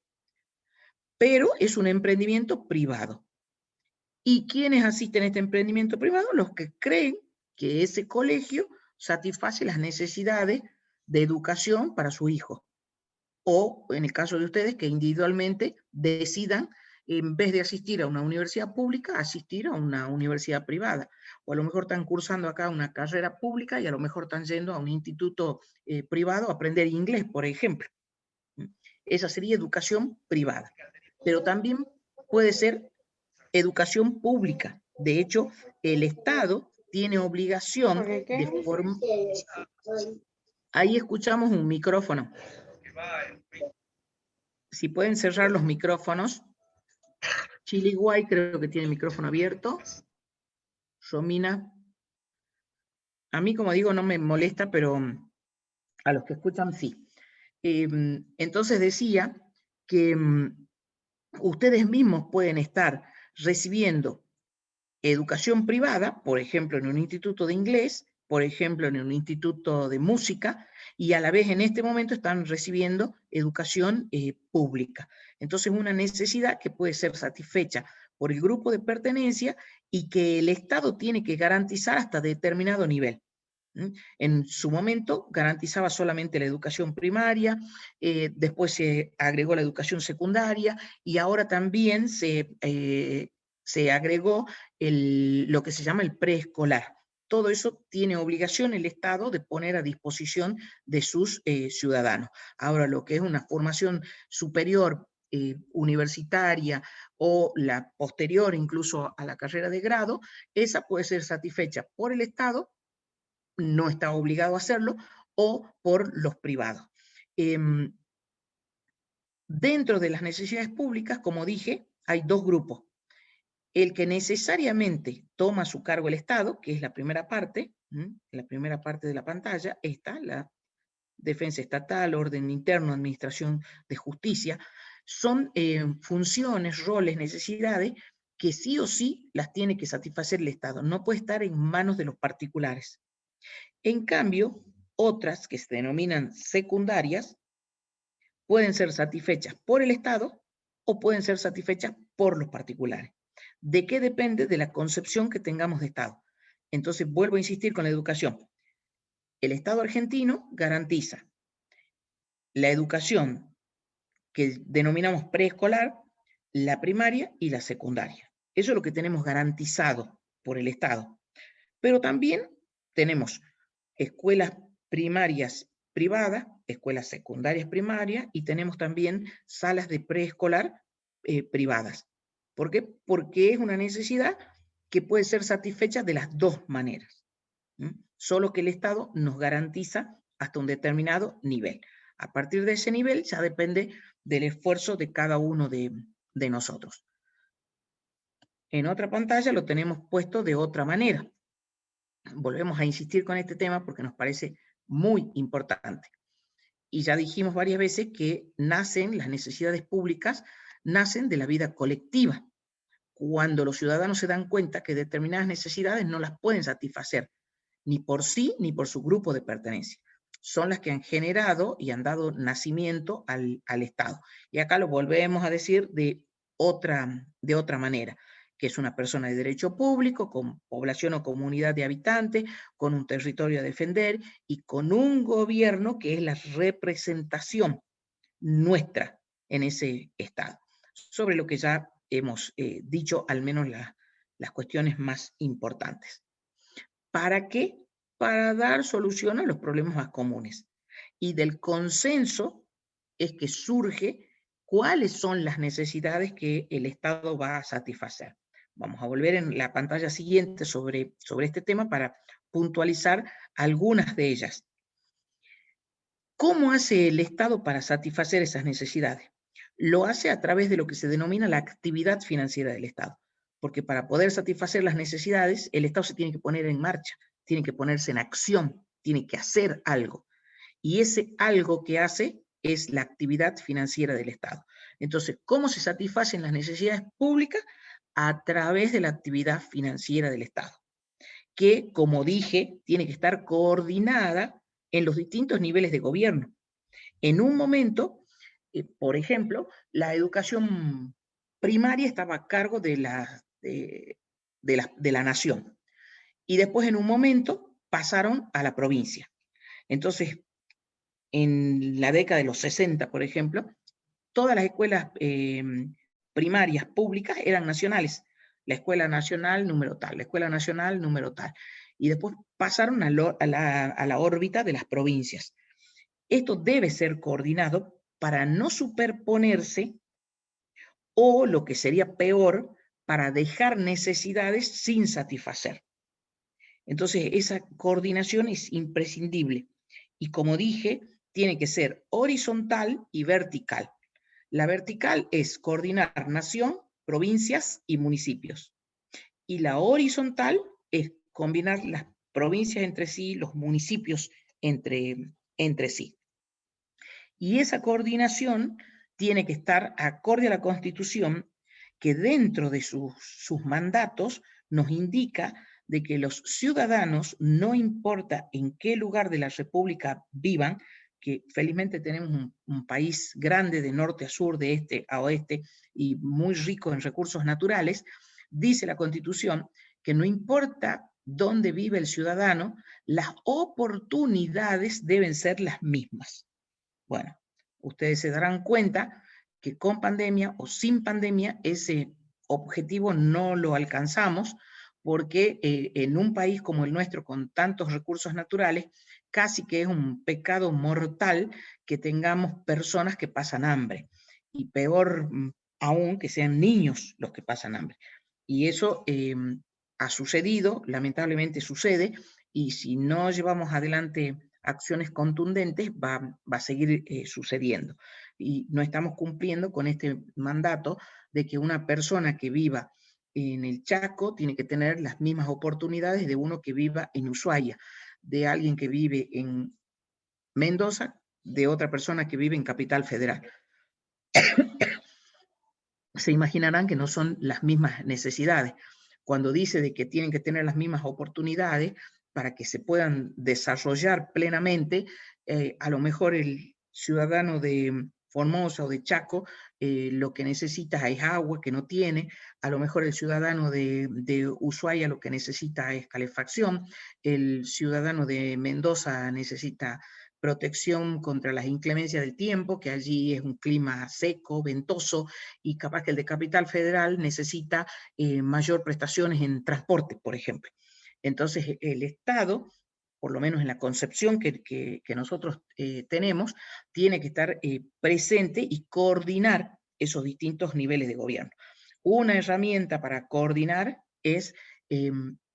Speaker 1: Pero es un emprendimiento privado. ¿Y quiénes asisten a este emprendimiento privado? Los que creen que ese colegio satisface las necesidades de educación para su hijo. O, en el caso de ustedes, que individualmente decidan, en vez de asistir a una universidad pública, asistir a una universidad privada. O a lo mejor están cursando acá una carrera pública y a lo mejor están yendo a un instituto privado a aprender inglés, por ejemplo. Esa sería educación privada. Pero también puede ser educación pública. De hecho, el Estado tiene obligación de formar... Ahí escuchamos un micrófono. Si pueden cerrar los micrófonos. Chiliguay creo que tiene el micrófono abierto. Romina. A mí, como digo, no me molesta, pero a los que escuchan sí. Entonces decía que ustedes mismos pueden estar recibiendo educación privada, por ejemplo, en un instituto de inglés, por ejemplo, en un instituto de música, y a la vez en este momento están recibiendo educación pública. Entonces, una necesidad que puede ser satisfecha por el grupo de pertenencia y que el Estado tiene que garantizar hasta determinado nivel. En su momento garantizaba solamente la educación primaria, después se agregó la educación secundaria y ahora también se agregó lo que se llama el preescolar. Todo eso tiene obligación el Estado de poner a disposición de sus ciudadanos. Ahora, lo que es una formación superior, universitaria o la posterior incluso a la carrera de grado, esa puede ser satisfecha por el Estado, no está obligado a hacerlo, o por los privados. Dentro de las necesidades públicas, como dije, hay dos grupos. El que necesariamente toma a su cargo el Estado, que es la primera parte de la pantalla, está la defensa estatal, orden interno, administración de justicia, son funciones, roles, necesidades que sí o sí las tiene que satisfacer el Estado, no puede estar en manos de los particulares. En cambio, otras que se denominan secundarias pueden ser satisfechas por el Estado o pueden ser satisfechas por los particulares. ¿De qué depende? De la concepción que tengamos de Estado. Entonces, vuelvo a insistir con la educación. El Estado argentino garantiza la educación que denominamos preescolar, la primaria y la secundaria. Eso es lo que tenemos garantizado por el Estado. Pero también tenemos escuelas primarias privadas, escuelas secundarias primarias, y tenemos también salas de preescolar privadas. ¿Por qué? Porque es una necesidad que puede ser satisfecha de las dos maneras. Solo que el Estado nos garantiza hasta un determinado nivel. A partir de ese nivel ya depende del esfuerzo de cada uno de nosotros. En otra pantalla lo tenemos puesto de otra manera. Volvemos a insistir con este tema porque nos parece muy importante. Y ya dijimos varias veces que las necesidades públicas nacen de la vida colectiva. Cuando los ciudadanos se dan cuenta que determinadas necesidades no las pueden satisfacer, ni por sí ni por su grupo de pertenencia. Son las que han generado y han dado nacimiento al Estado. Y acá lo volvemos a decir de otra manera, que es una persona de derecho público, con población o comunidad de habitantes, con un territorio a defender y con un gobierno que es la representación nuestra en ese Estado. Sobre lo que ya hemos dicho, al menos las cuestiones más importantes. ¿Para qué? Para dar solución a los problemas más comunes. Y del consenso es que surge cuáles son las necesidades que el Estado va a satisfacer. Vamos a volver en la pantalla siguiente sobre este tema para puntualizar algunas de ellas. ¿Cómo hace el Estado para satisfacer esas necesidades? Lo hace a través de lo que se denomina la actividad financiera del Estado. Porque para poder satisfacer las necesidades, el Estado se tiene que poner en marcha, tiene que ponerse en acción, tiene que hacer algo. Y ese algo que hace es la actividad financiera del Estado. Entonces, ¿cómo se satisfacen las necesidades públicas? A través de la actividad financiera del Estado, que, como dije, tiene que estar coordinada en los distintos niveles de gobierno. En un momento, por ejemplo, la educación primaria estaba a cargo de la nación. Y después, en un momento, pasaron a la provincia. Entonces, en la década de los 60, por ejemplo, todas las escuelas primarias públicas eran nacionales. La escuela nacional número tal, la escuela nacional número tal. Y después pasaron a la órbita de las provincias. Esto debe ser coordinado para no superponerse o, lo que sería peor, para dejar necesidades sin satisfacer. Entonces, esa coordinación es imprescindible. Y como dije, tiene que ser horizontal y vertical. La vertical es coordinar nación, provincias y municipios. Y la horizontal es combinar las provincias entre sí, los municipios entre sí. Y esa coordinación tiene que estar acorde a la Constitución, que dentro de sus mandatos nos indica de que los ciudadanos, no importa en qué lugar de la República vivan, que felizmente tenemos un país grande de norte a sur, de este a oeste, y muy rico en recursos naturales, dice la Constitución que no importa dónde vive el ciudadano, las oportunidades deben ser las mismas. Bueno, ustedes se darán cuenta que con pandemia o sin pandemia ese objetivo no lo alcanzamos, porque en un país como el nuestro, con tantos recursos naturales, casi que es un pecado mortal que tengamos personas que pasan hambre. Y peor aún, que sean niños los que pasan hambre. Y eso ha sucedido, lamentablemente sucede, y si no llevamos adelante acciones contundentes, va a seguir sucediendo. Y no estamos cumpliendo con este mandato de que una persona que viva en el Chaco tiene que tener las mismas oportunidades de uno que viva en Ushuaia, de alguien que vive en Mendoza, de otra persona que vive en Capital Federal. se imaginarán que no son las mismas necesidades. Cuando dice de que tienen que tener las mismas oportunidades para que se puedan desarrollar plenamente, a lo mejor el ciudadano de Formosa o de Chaco lo que necesita es agua que no tiene, a lo mejor el ciudadano de Ushuaia lo que necesita es calefacción, el ciudadano de Mendoza necesita protección contra las inclemencias del tiempo, que allí es un clima seco, ventoso, y capaz que el de Capital Federal necesita mayor prestaciones en transporte, por ejemplo. Entonces, el Estado, por lo menos en la concepción que nosotros tenemos, tiene que estar presente y coordinar esos distintos niveles de gobierno. Una herramienta para coordinar es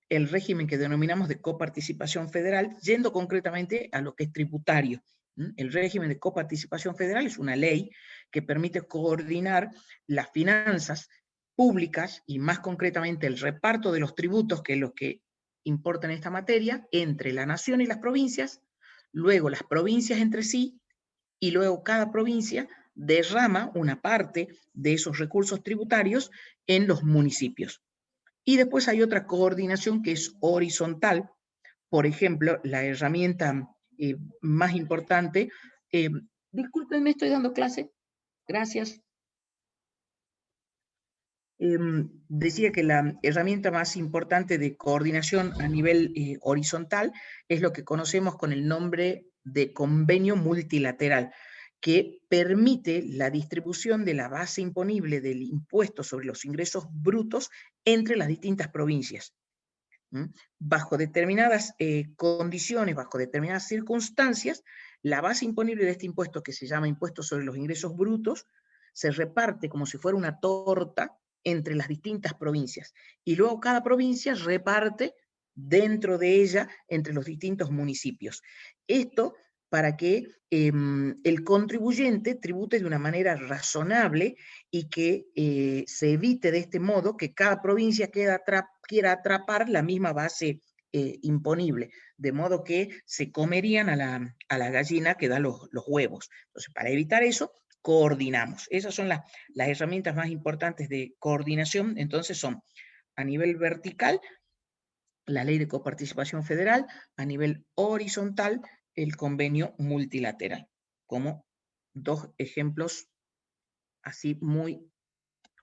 Speaker 1: el régimen que denominamos de coparticipación federal, yendo concretamente a lo que es tributario. El régimen de coparticipación federal es una ley que permite coordinar las finanzas públicas y más concretamente el reparto de los tributos, que es lo que importa en esta materia, entre la nación y las provincias, luego las provincias entre sí, y luego cada provincia derrama una parte de esos recursos tributarios en los municipios. Y después hay otra coordinación que es horizontal. Por ejemplo, la herramienta más importante, disculpen, me estoy dando clase, gracias. Decía que la herramienta más importante de coordinación a nivel horizontal es lo que conocemos con el nombre de convenio multilateral, que permite la distribución de la base imponible del impuesto sobre los ingresos brutos entre las distintas provincias. Bajo determinadas condiciones, bajo determinadas circunstancias, la base imponible de este impuesto, que se llama impuesto sobre los ingresos brutos, se reparte como si fuera una torta entre las distintas provincias. Y luego cada provincia reparte dentro de ella entre los distintos municipios. Esto para que el contribuyente tribute de una manera razonable y que se evite de este modo que cada provincia quiera atrapar la misma base imponible, de modo que se comerían a la gallina que da los huevos. Entonces, para evitar eso, coordinamos. Esas son las herramientas más importantes de coordinación. Entonces son a nivel vertical, la ley de coparticipación federal, a nivel horizontal, el convenio multilateral, como dos ejemplos así muy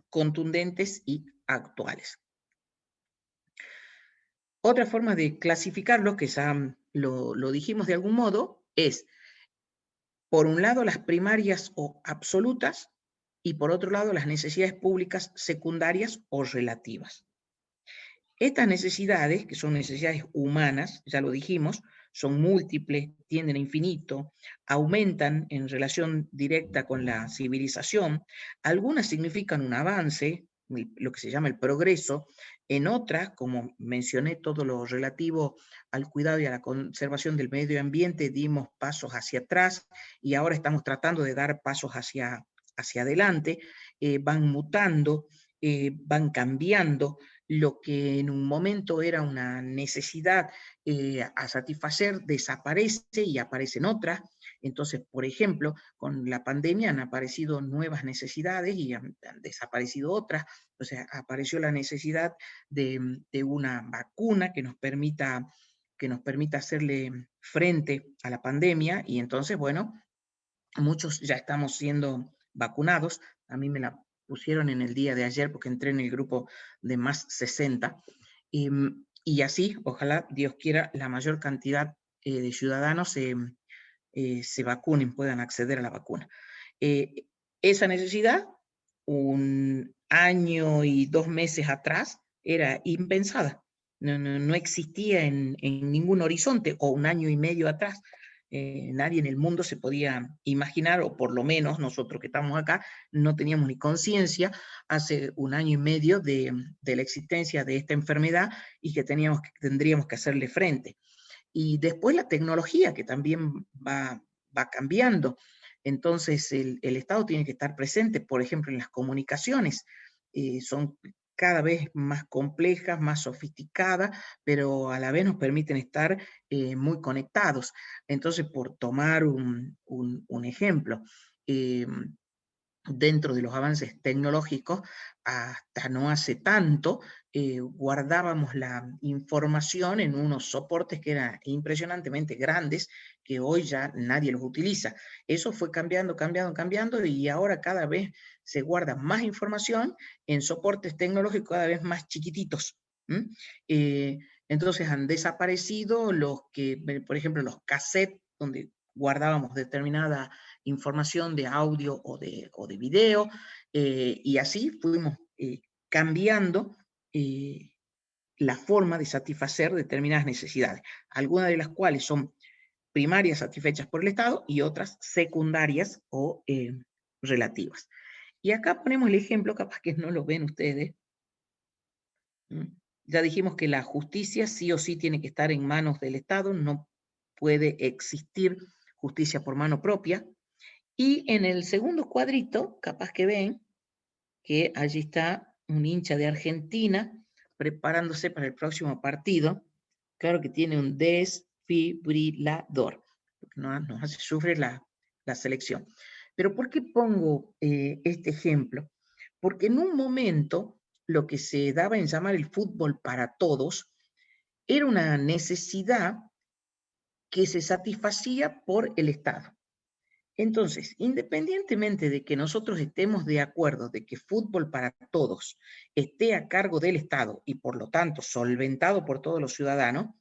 Speaker 1: contundentes y actuales. Otra forma de clasificarlo, que ya lo dijimos de algún modo, es, por un lado, las primarias o absolutas, y por otro lado, las necesidades públicas secundarias o relativas. Estas necesidades, que son necesidades humanas, ya lo dijimos, son múltiples, tienden a infinito, aumentan en relación directa con la civilización, algunas significan un avance, lo que se llama el progreso, en otras, como mencioné todo lo relativo al cuidado y a la conservación del medio ambiente, dimos pasos hacia atrás y ahora estamos tratando de dar pasos hacia adelante, van mutando, van cambiando. Lo que en un momento era una necesidad a satisfacer desaparece y aparecen otras. Entonces, por ejemplo, con la pandemia han aparecido nuevas necesidades y han desaparecido otras. O sea, apareció la necesidad de una vacuna que nos permita hacerle frente a la pandemia y entonces, bueno, muchos ya estamos siendo vacunados. A mí me la pusieron en el día de ayer porque entré en el grupo de más 60. Y así, ojalá, Dios quiera, la mayor cantidad de ciudadanos se vacunen, puedan acceder a la vacuna. Esa necesidad, un año y 2 meses atrás, era impensada. No existía en ningún horizonte, o un año y medio atrás. Nadie en el mundo se podía imaginar, o por lo menos nosotros que estamos acá, no teníamos ni conciencia hace un año y medio de la existencia de esta enfermedad y que tendríamos que hacerle frente. Y después la tecnología, que también va cambiando. Entonces el Estado tiene que estar presente, por ejemplo, en las comunicaciones. Son cada vez más complejas, más sofisticadas, pero a la vez nos permiten estar muy conectados. Entonces, por tomar un ejemplo, dentro de los avances tecnológicos, hasta no hace tanto, guardábamos la información en unos soportes que eran impresionantemente grandes, que hoy ya nadie los utiliza. Eso fue cambiando, cambiando, cambiando, y ahora cada vez se guarda más información en soportes tecnológicos cada vez más chiquititos. Entonces han desaparecido los que, por ejemplo, los cassettes, donde guardábamos determinada información de audio o de video, y así fuimos cambiando la forma de satisfacer determinadas necesidades, algunas de las cuales son primarias satisfechas por el Estado y otras secundarias o relativas. Y acá ponemos el ejemplo, capaz que no lo ven ustedes. Ya dijimos que la justicia sí o sí tiene que estar en manos del Estado, no puede existir justicia por mano propia. Y en el segundo cuadrito, capaz que ven que allí está un hincha de Argentina preparándose para el próximo partido. Claro que tiene un desfibrilador, porque nos hace sufrir la selección. Pero ¿por qué pongo este ejemplo? Porque en un momento lo que se daba en llamar el fútbol para todos era una necesidad que se satisfacía por el Estado. Entonces, independientemente de que nosotros estemos de acuerdo de que fútbol para todos esté a cargo del Estado y por lo tanto solventado por todos los ciudadanos,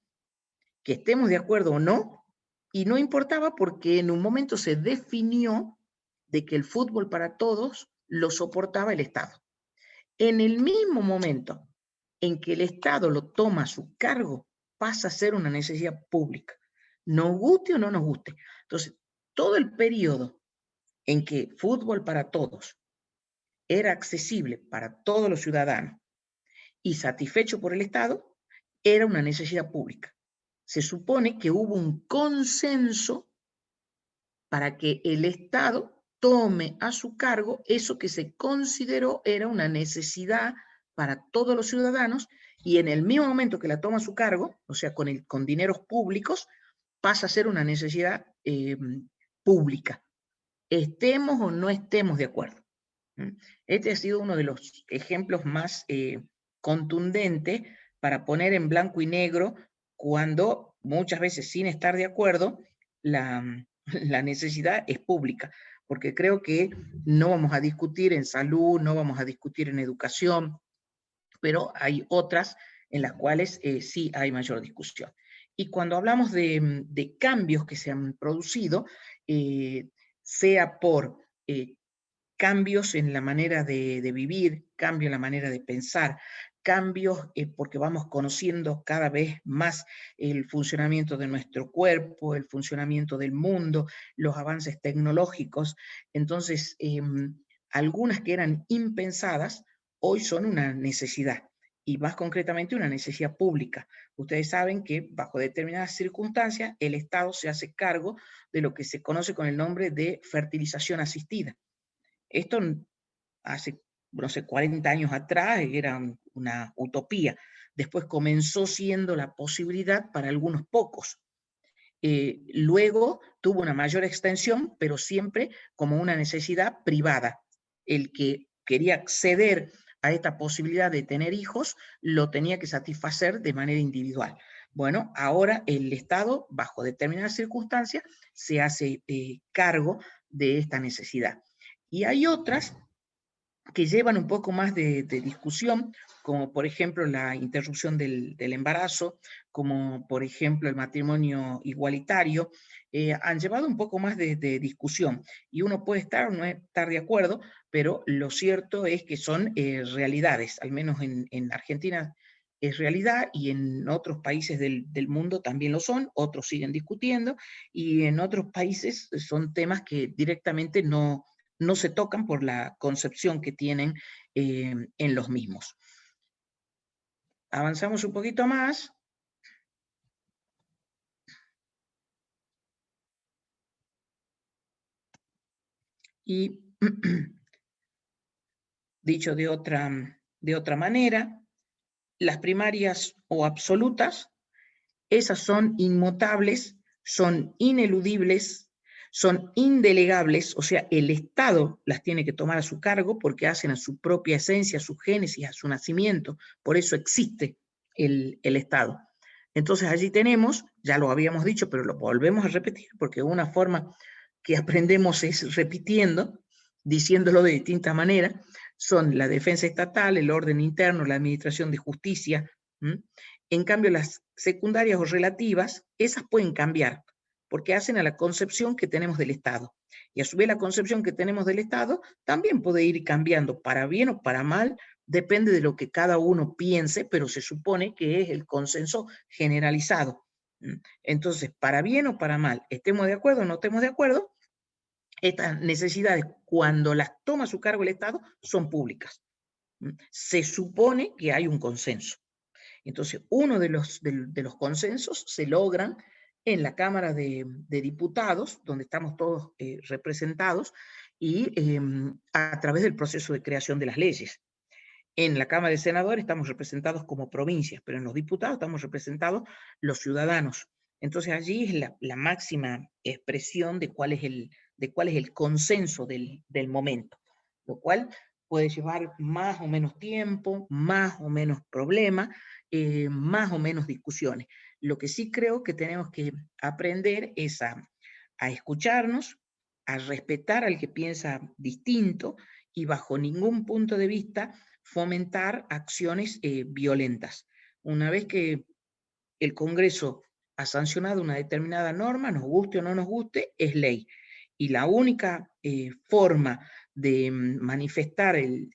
Speaker 1: que estemos de acuerdo o no, y no importaba porque en un momento se definió de que el fútbol para todos lo soportaba el Estado. En el mismo momento en que el Estado lo toma a su cargo, pasa a ser una necesidad pública, nos guste o no nos guste. Entonces, todo el periodo en que fútbol para todos era accesible para todos los ciudadanos y satisfecho por el Estado, era una necesidad pública. Se supone que hubo un consenso para que el Estado tome a su cargo eso que se consideró era una necesidad para todos los ciudadanos, y en el mismo momento que la toma a su cargo, o sea, con dineros públicos, pasa a ser una necesidad pública, estemos o no estemos de acuerdo. Este ha sido uno de los ejemplos más contundentes para poner en blanco y negro cuando muchas veces sin estar de acuerdo la necesidad es pública, porque creo que no vamos a discutir en salud, no vamos a discutir en educación, pero hay otras en las cuales sí hay mayor discusión. Y cuando hablamos de cambios que se han producido, sea por cambios en la manera de vivir, cambio en la manera de pensar, cambios porque vamos conociendo cada vez más el funcionamiento de nuestro cuerpo, el funcionamiento del mundo, los avances tecnológicos. Entonces, algunas que eran impensadas, hoy son una necesidad, y más concretamente una necesidad pública. Ustedes saben que bajo determinadas circunstancias el Estado se hace cargo de lo que se conoce con el nombre de fertilización asistida. Esto hace, no sé, 40 años atrás era una utopía. Después comenzó siendo la posibilidad para algunos pocos. Luego tuvo una mayor extensión, pero siempre como una necesidad privada. El que quería acceder a esta posibilidad de tener hijos lo tenía que satisfacer de manera individual. Bueno, ahora el Estado, bajo determinadas circunstancias, se hace cargo de esta necesidad. Y hay otras que llevan un poco más de discusión, como por ejemplo la interrupción del embarazo, como por ejemplo el matrimonio igualitario, han llevado un poco más de discusión, y uno puede estar o no estar de acuerdo, pero lo cierto es que son realidades, al menos en Argentina es realidad, y en otros países del mundo también lo son, otros siguen discutiendo, y en otros países son temas que directamente no se tocan por la concepción que tienen en los mismos. Avanzamos un poquito más. Y dicho de otra manera, las primarias o absolutas, esas son inmutables, son ineludibles, son indelegables, o sea, el Estado las tiene que tomar a su cargo porque hacen a su propia esencia, a su génesis, a su nacimiento, por eso existe el Estado. Entonces allí tenemos, ya lo habíamos dicho, pero lo volvemos a repetir, porque una forma que aprendemos es repitiendo, diciéndolo de distinta manera, son la defensa estatal, el orden interno, la administración de justicia. En cambio, las secundarias o relativas, esas pueden cambiar, porque hacen a la concepción que tenemos del Estado. Y a su vez la concepción que tenemos del Estado también puede ir cambiando, para bien o para mal, depende de lo que cada uno piense, pero se supone que es el consenso generalizado. Entonces, para bien o para mal, estemos de acuerdo o no estemos de acuerdo, estas necesidades, cuando las toma a su cargo el Estado, son públicas. Se supone que hay un consenso. Entonces, uno de los consensos se logran en la Cámara de Diputados, donde estamos todos representados, y a través del proceso de creación de las leyes. En la Cámara de Senadores estamos representados como provincias, pero en los diputados estamos representados los ciudadanos. Entonces allí es la máxima expresión de cuál es el consenso del momento, lo cual puede llevar más o menos tiempo, más o menos problemas, más o menos discusiones. Lo que sí creo que tenemos que aprender es a escucharnos, a respetar al que piensa distinto y bajo ningún punto de vista fomentar acciones violentas. Una vez que el Congreso ha sancionado una determinada norma, nos guste o no nos guste, es ley. Y la única forma de manifestar el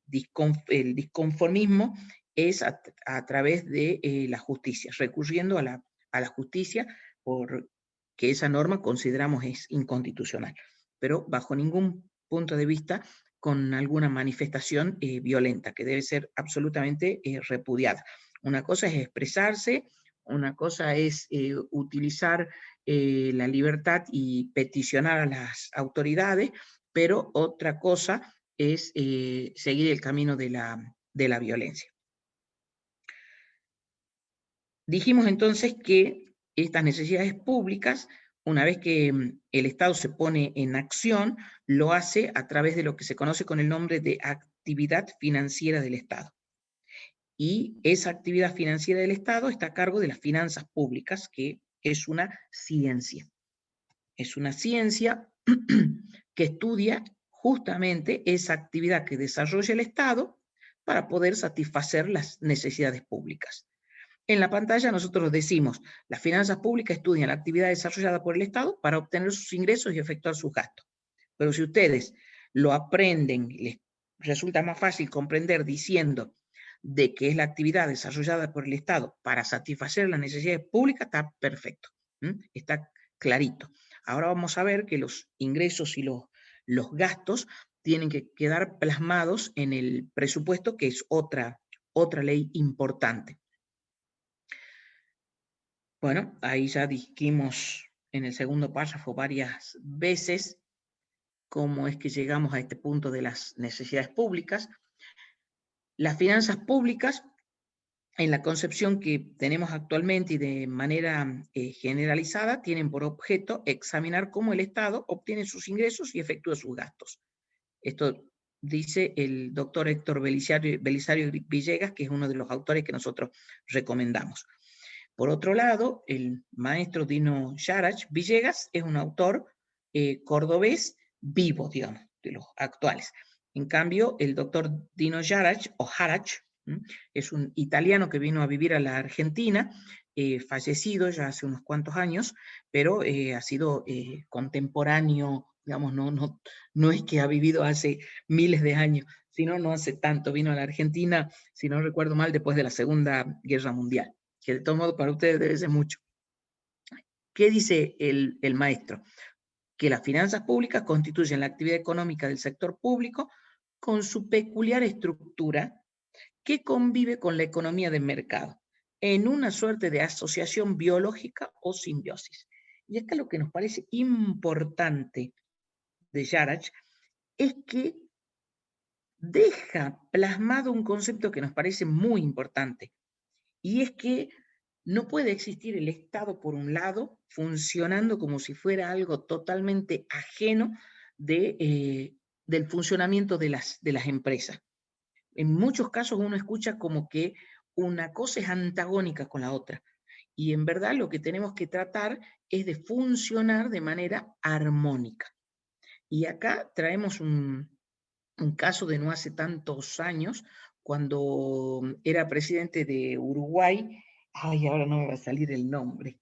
Speaker 1: disconformismo es a través de la justicia, recurriendo a la justicia porque esa norma consideramos es inconstitucional, pero bajo ningún punto de vista con alguna manifestación violenta, que debe ser absolutamente repudiada. Una cosa es expresarse, una cosa es utilizar la libertad y peticionar a las autoridades, pero otra cosa es seguir el camino de la violencia. Dijimos entonces que estas necesidades públicas, una vez que el Estado se pone en acción, lo hace a través de lo que se conoce con el nombre de actividad financiera del Estado. Y esa actividad financiera del Estado está a cargo de las finanzas públicas, que es una ciencia. Es una ciencia que estudia justamente esa actividad que desarrolla el Estado para poder satisfacer las necesidades públicas. En la pantalla nosotros decimos, las finanzas públicas estudian la actividad desarrollada por el Estado para obtener sus ingresos y efectuar sus gastos. Pero si ustedes lo aprenden, les resulta más fácil comprender diciendo de que es la actividad desarrollada por el Estado para satisfacer las necesidades públicas, está perfecto, está clarito. Ahora vamos a ver que los ingresos y los gastos tienen que quedar plasmados en el presupuesto, que es otra ley importante. Bueno, ahí ya dijimos en el segundo párrafo varias veces cómo es que llegamos a este punto de las necesidades públicas. Las finanzas públicas, en la concepción que tenemos actualmente y de manera generalizada, tienen por objeto examinar cómo el Estado obtiene sus ingresos y efectúa sus gastos. Esto dice el doctor Héctor Belisario Villegas, que es uno de los autores que nosotros recomendamos. Por otro lado, el maestro Dino Yarach Villegas es un autor cordobés vivo, digamos, de los actuales. En cambio, el doctor Dino Yarach, o Jarach, es un italiano que vino a vivir a la Argentina, fallecido ya hace unos cuantos años, pero ha sido contemporáneo, digamos, no es que ha vivido hace miles de años, sino no hace tanto. Vino a la Argentina, si no recuerdo mal, después de la Segunda Guerra Mundial, que de todo modo para ustedes debe ser mucho. ¿Qué dice el maestro? Que las finanzas públicas constituyen la actividad económica del sector público con su peculiar estructura que convive con la economía de mercado, en una suerte de asociación biológica o simbiosis. Y acá lo que nos parece importante de Yarach es que deja plasmado un concepto que nos parece muy importante, y es que No puede existir el Estado, por un lado, funcionando como si fuera algo totalmente ajeno del funcionamiento de las empresas. En muchos casos uno escucha como que una cosa es antagónica con la otra. Y en verdad lo que tenemos que tratar es de funcionar de manera armónica. Y acá traemos un caso de no hace tantos años, cuando era presidente de Uruguay. Ay, ahora no me va a salir el nombre,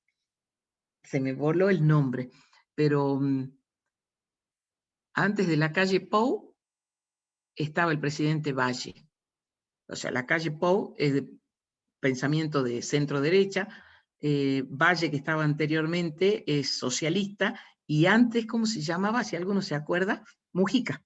Speaker 1: se me voló el nombre, pero antes de la calle Pou estaba el presidente Valle. O sea, la calle Pou es de pensamiento de centro derecha, Valle, que estaba anteriormente, es socialista, y antes, ¿cómo se llamaba? Si alguno se acuerda, Mujica,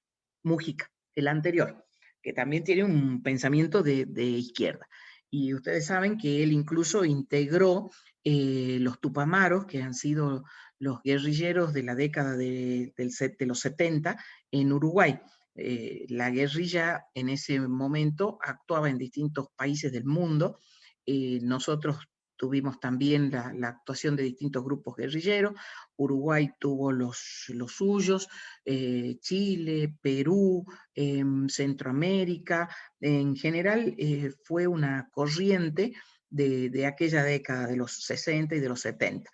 Speaker 1: el anterior, que también tiene un pensamiento de izquierda. Y ustedes saben que él incluso integró los Tupamaros, que han sido los guerrilleros de la década de los 70 en Uruguay. La guerrilla en ese momento actuaba en distintos países del mundo. Nosotros tuvimos también la actuación de distintos grupos guerrilleros. Uruguay tuvo los suyos, Chile, Perú, Centroamérica. En general fue una corriente de aquella década de los 60 y de los 70.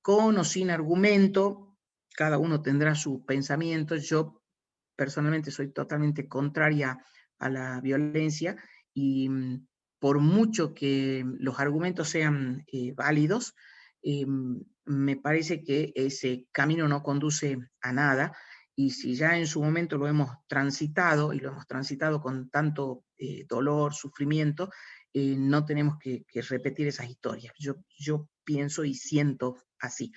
Speaker 1: Con o sin argumento, cada uno tendrá su pensamiento. Yo personalmente soy totalmente contraria a la violencia y por mucho que los argumentos sean válidos, me parece que ese camino no conduce a nada, y si ya en su momento lo hemos transitado, y lo hemos transitado con tanto dolor, sufrimiento, no tenemos que repetir esas historias. Yo pienso y siento así.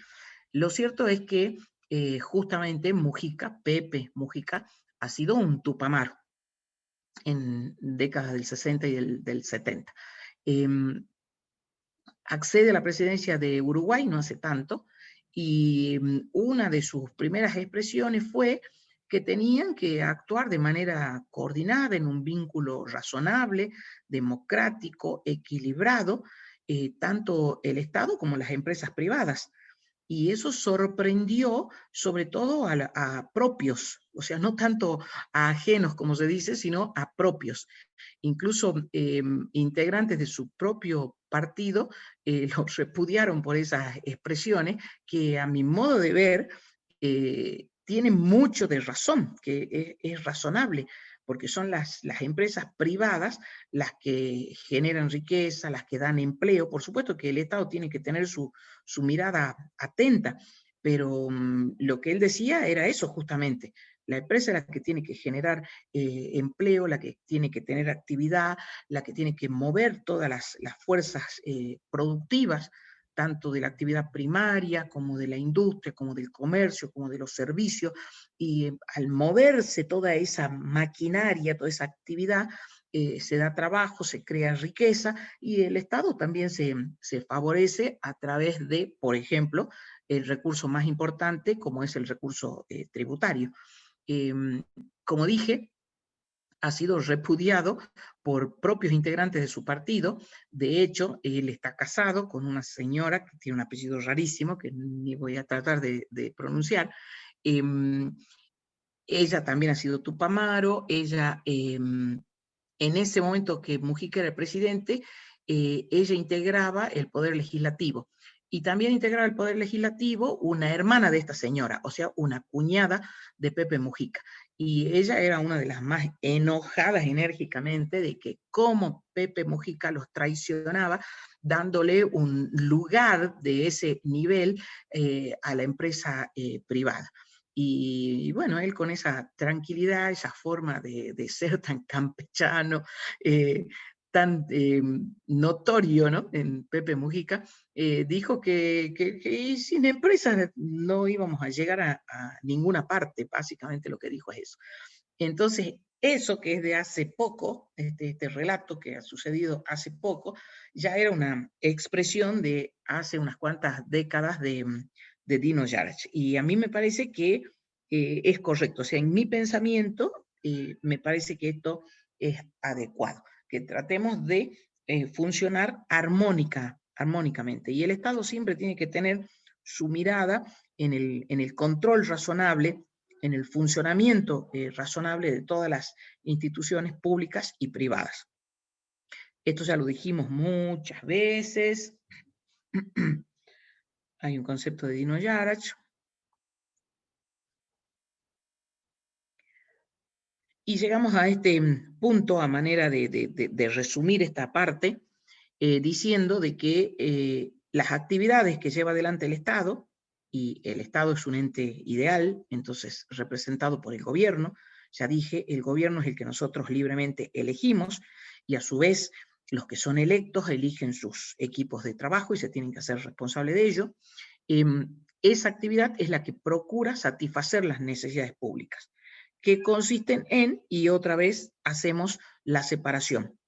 Speaker 1: Lo cierto es que justamente Mujica, Pepe Mujica, ha sido un Tupamaro en décadas del 60 y del 70. Accede a la presidencia de Uruguay no hace tanto, y una de sus primeras expresiones fue que tenían que actuar de manera coordinada, en un vínculo razonable, democrático, equilibrado, tanto el Estado como las empresas privadas. Y eso sorprendió sobre todo a propios, o sea, no tanto a ajenos, como se dice, sino a propios. Incluso integrantes de su propio partido los repudiaron por esas expresiones que, a mi modo de ver, tienen mucho de razón, que es razonable, porque son las empresas privadas las que generan riqueza, las que dan empleo. Por supuesto que el Estado tiene que tener su mirada atenta, pero lo que él decía era eso justamente. La empresa es la que tiene que generar empleo, la que tiene que tener actividad, la que tiene que mover todas las fuerzas productivas, tanto de la actividad primaria, como de la industria, como del comercio, como de los servicios. Y al moverse toda esa maquinaria, toda esa actividad, se da trabajo, se crea riqueza, y el Estado también se favorece a través de, por ejemplo, el recurso más importante, como es el recurso tributario. Como dije, ha sido repudiado por propios integrantes de su partido. De hecho, él está casado con una señora que tiene un apellido rarísimo, que ni voy a tratar de pronunciar. Ella también ha sido Tupamaro. Ella, en ese momento que Mujica era el presidente, ella integraba el Poder Legislativo. Y también integraba el Poder Legislativo una hermana de esta señora, o sea, una cuñada de Pepe Mujica. Y ella era una de las más enojadas enérgicamente de que cómo Pepe Mujica los traicionaba, dándole un lugar de ese nivel a la empresa privada. Y bueno, él, con esa tranquilidad, esa forma de ser tan campechano, tan notorio, ¿no?, en Pepe Mujica, dijo que sin empresas no íbamos a llegar a ninguna parte. Básicamente lo que dijo es eso. Entonces, eso, que es de hace poco, este relato que ha sucedido hace poco, ya era una expresión de hace unas cuantas décadas de Dino Yarach. Y a mí me parece que es correcto. O sea, en mi pensamiento, me parece que esto es adecuado, que tratemos de funcionar armónicamente. Y el Estado siempre tiene que tener su mirada en el control razonable, en el funcionamiento razonable de todas las instituciones públicas y privadas. Esto ya lo dijimos muchas veces. Hay un concepto de Dino Yarach. Y llegamos a este punto a manera de resumir esta parte, diciendo de que las actividades que lleva adelante el Estado, y el Estado es un ente ideal, entonces representado por el gobierno, ya dije, el gobierno es el que nosotros libremente elegimos, y a su vez los que son electos eligen sus equipos de trabajo y se tienen que hacer responsables de ello. Esa actividad es la que procura satisfacer las necesidades públicas, que consisten en, y otra vez hacemos la separación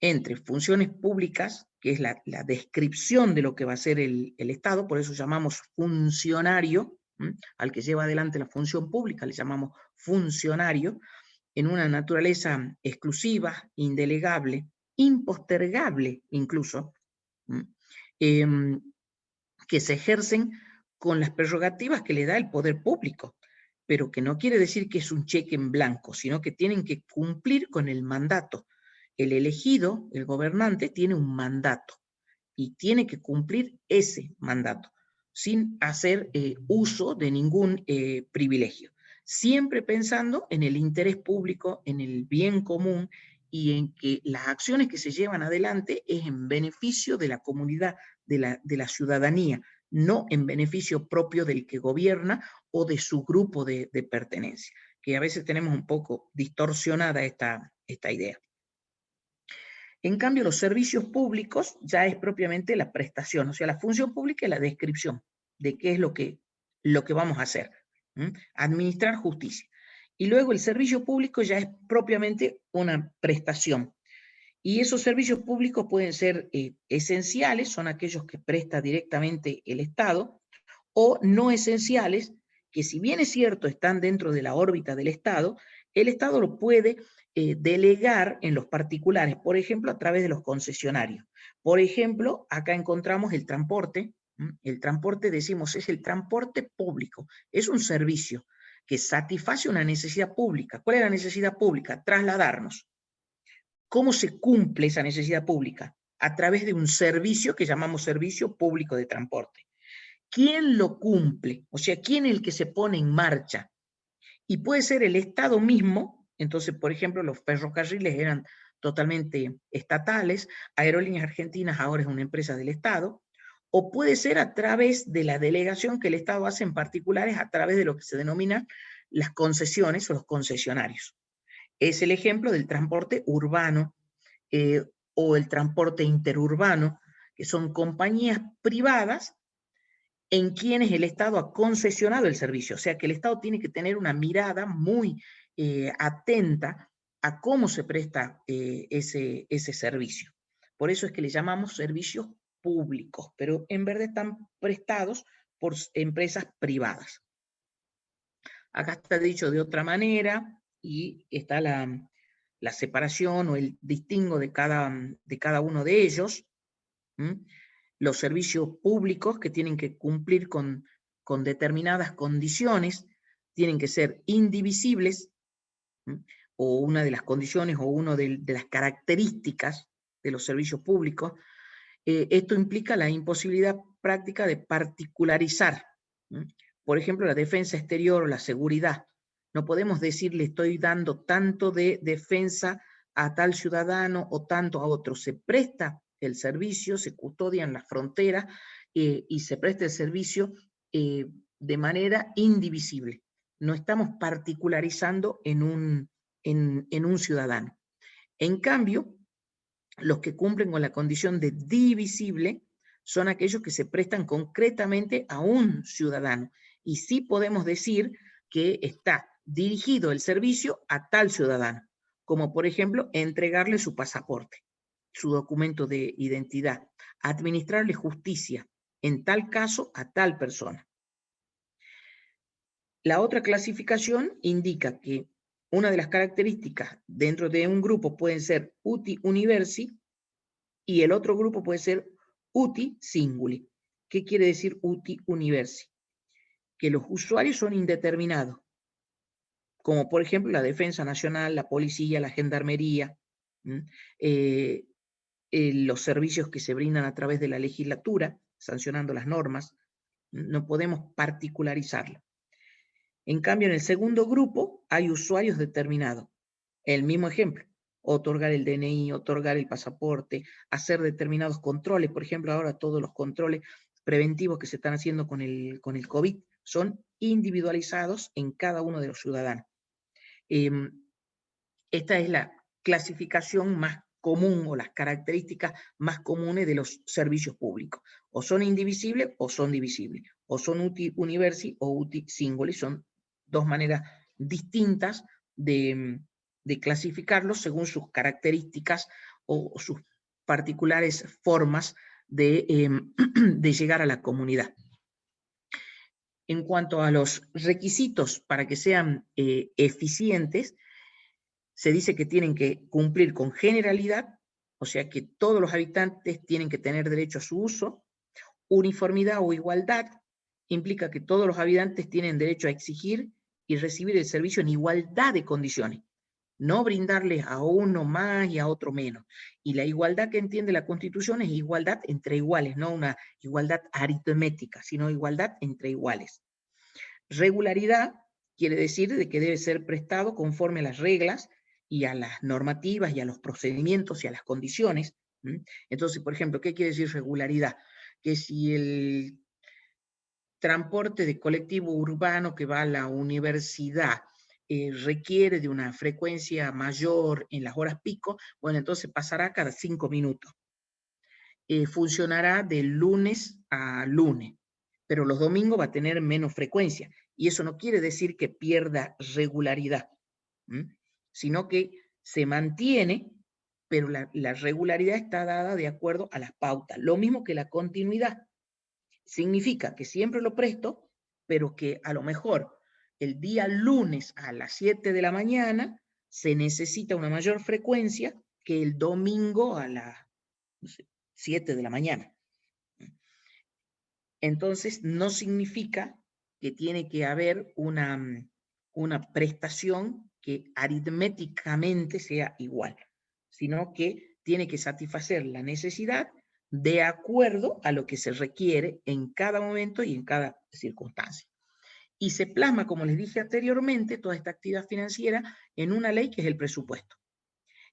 Speaker 1: entre funciones públicas, que es la descripción de lo que va a ser el Estado, por eso llamamos funcionario, al que lleva adelante la función pública le llamamos funcionario, en una naturaleza exclusiva, indelegable, impostergable incluso, que se ejercen con las prerrogativas que le da el poder público, pero que no quiere decir que es un cheque en blanco, sino que tienen que cumplir con el mandato. El elegido, el gobernante, tiene un mandato y tiene que cumplir ese mandato, sin hacer uso de ningún privilegio, siempre pensando en el interés público, en el bien común y en que las acciones que se llevan adelante es en beneficio de la comunidad, de la ciudadanía, no en beneficio propio del que gobierna o de su grupo de pertenencia, que a veces tenemos un poco distorsionada esta idea. En cambio, los servicios públicos ya es propiamente la prestación, o sea, la función pública es la descripción de qué es lo que vamos a hacer, administrar justicia. Y luego el servicio público ya es propiamente una prestación. Y esos servicios públicos pueden ser esenciales, son aquellos que presta directamente el Estado, o no esenciales, que si bien es cierto están dentro de la órbita del Estado, el Estado lo puede delegar en los particulares, por ejemplo, a través de los concesionarios. Por ejemplo, acá encontramos el transporte. El transporte, decimos, es el transporte público, es un servicio que satisface una necesidad pública. ¿Cuál es la necesidad pública? Trasladarnos. ¿Cómo se cumple esa necesidad pública? A través de un servicio que llamamos servicio público de transporte. ¿Quién lo cumple? O sea, ¿quién es el que se pone en marcha? Y puede ser el Estado mismo. Entonces, por ejemplo, los ferrocarriles eran totalmente estatales, Aerolíneas Argentinas ahora es una empresa del Estado, o puede ser a través de la delegación que el Estado hace en particulares a través de lo que se denominan las concesiones o los concesionarios. Es el ejemplo del transporte urbano o el transporte interurbano, que son compañías privadas en quienes el Estado ha concesionado el servicio. O sea que el Estado tiene que tener una mirada muy atenta a cómo se presta ese servicio. Por eso es que le llamamos servicios públicos, pero en verdad están prestados por empresas privadas. Acá está dicho de otra manera y está la separación o el distingo de cada uno de ellos. Los servicios públicos que tienen que cumplir con determinadas condiciones, tienen que ser indivisibles, o una de las condiciones o una de las características de los servicios públicos. Esto implica la imposibilidad práctica de particularizar, por ejemplo, la defensa exterior o la seguridad. No podemos decir le estoy dando tanto de defensa a tal ciudadano o tanto a otro. Se presta el servicio, se custodian las fronteras y se presta el servicio de manera indivisible. No estamos particularizando en un ciudadano. En cambio, los que cumplen con la condición de divisible son aquellos que se prestan concretamente a un ciudadano. Y sí podemos decir que está dirigido el servicio a tal ciudadano, como por ejemplo entregarle su pasaporte, su documento de identidad, administrarle justicia, en tal caso a tal persona. La otra clasificación indica que una de las características dentro de un grupo pueden ser uti universi y el otro grupo puede ser uti singuli. ¿Qué quiere decir uti universi? Que los usuarios son indeterminados, como por ejemplo la Defensa Nacional, la Policía, la Gendarmería, los servicios que se brindan a través de la legislatura, sancionando las normas. No podemos particularizarlo. En cambio, en el segundo grupo hay usuarios determinados. El mismo ejemplo, otorgar el DNI, otorgar el pasaporte, hacer determinados controles. Por ejemplo, ahora todos los controles preventivos que se están haciendo con el COVID son individualizados en cada uno de los ciudadanos. Esta es la clasificación más común o las características más comunes de los servicios públicos. O son indivisibles o son divisibles. O son uti universi o uti singuli. Son dos maneras distintas de clasificarlos según sus características o sus particulares formas de llegar a la comunidad. En cuanto a los requisitos para que sean eficientes, se dice que tienen que cumplir con generalidad, o sea que todos los habitantes tienen que tener derecho a su uso. Uniformidad o igualdad implica que todos los habitantes tienen derecho a exigir y recibir el servicio en igualdad de condiciones, no brindarles a uno más y a otro menos. Y la igualdad que entiende la Constitución es igualdad entre iguales, no una igualdad aritmética, sino igualdad entre iguales. Regularidad quiere decir de que debe ser prestado conforme a las reglas y a las normativas y a los procedimientos y a las condiciones. Entonces, por ejemplo, ¿qué quiere decir regularidad? Que si el transporte de colectivo urbano que va a la universidad requiere de una frecuencia mayor en las horas pico, bueno, entonces pasará cada 5 minutos. Funcionará de lunes a lunes, pero los domingos va a tener menos frecuencia. Y eso no quiere decir que pierda regularidad, sino que se mantiene, pero la regularidad está dada de acuerdo a las pautas. Lo mismo que la continuidad. Significa que siempre lo presto, pero que a lo mejor el día lunes a las 7 de la mañana se necesita una mayor frecuencia que el domingo a las 7 de la mañana. Entonces, no significa que tiene que haber una prestación que aritméticamente sea igual, sino que tiene que satisfacer la necesidad de acuerdo a lo que se requiere en cada momento y en cada circunstancia. Y se plasma, como les dije anteriormente, toda esta actividad financiera en una ley que es el presupuesto.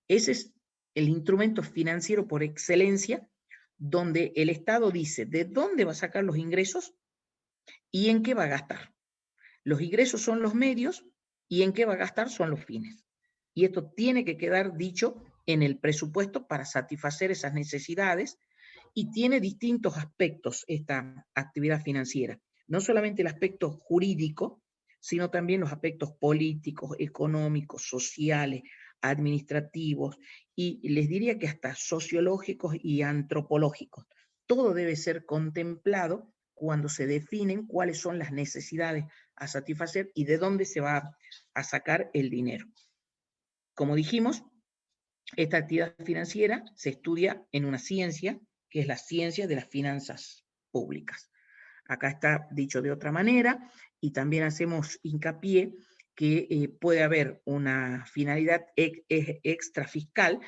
Speaker 1: Ese es el instrumento financiero por excelencia, donde el Estado dice de dónde va a sacar los ingresos y en qué va a gastar. Los ingresos son los medios y en qué va a gastar son los fines. Y esto tiene que quedar dicho en el presupuesto para satisfacer esas necesidades, y tiene distintos aspectos esta actividad financiera. No solamente el aspecto jurídico, sino también los aspectos políticos, económicos, sociales, administrativos, y les diría que hasta sociológicos y antropológicos. Todo debe ser contemplado cuando se definen cuáles son las necesidades a satisfacer y de dónde se va a sacar el dinero. Como dijimos, esta actividad financiera se estudia en una ciencia, que es la ciencia de las finanzas públicas. Acá está dicho de otra manera, y también hacemos hincapié que puede haber una finalidad extrafiscal,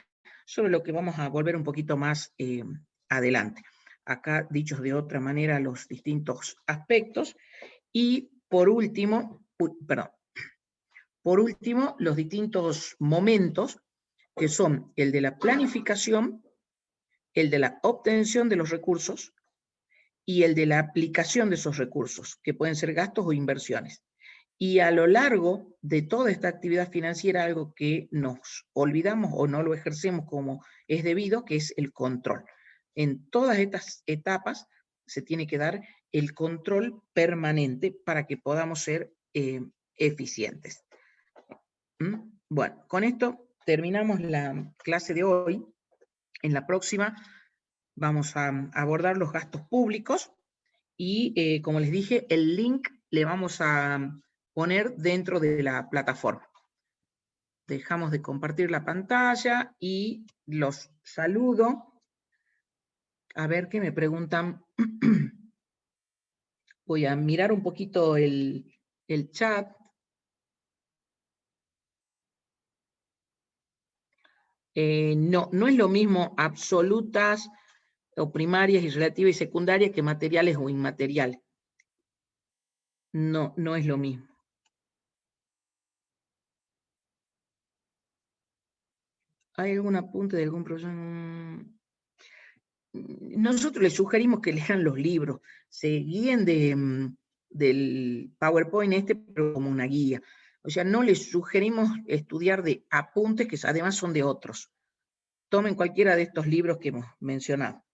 Speaker 1: sobre lo que vamos a volver un poquito más adelante. Acá dichos de otra manera los distintos aspectos, y por último, los distintos momentos, que son el de la planificación, el de la obtención de los recursos y el de la aplicación de esos recursos, que pueden ser gastos o inversiones. Y a lo largo de toda esta actividad financiera, algo que nos olvidamos o no lo ejercemos como es debido, que es el control. En todas estas etapas se tiene que dar el control permanente para que podamos ser eficientes. Bueno, con esto terminamos la clase de hoy. En la próxima vamos a abordar los gastos públicos y, como les dije, el link le vamos a poner dentro de la plataforma. Dejamos de compartir la pantalla y los saludo A ver qué me preguntan. Voy a mirar un poquito el chat. No, no es lo mismo absolutas o primarias y relativas y secundarias que materiales o inmateriales. No, no es lo mismo. ¿Hay algún apunte de algún profesor? Nosotros les sugerimos que lean los libros, se guíen del PowerPoint pero como una guía. O sea, no les sugerimos estudiar de apuntes que además son de otros. Tomen cualquiera de estos libros que hemos mencionado.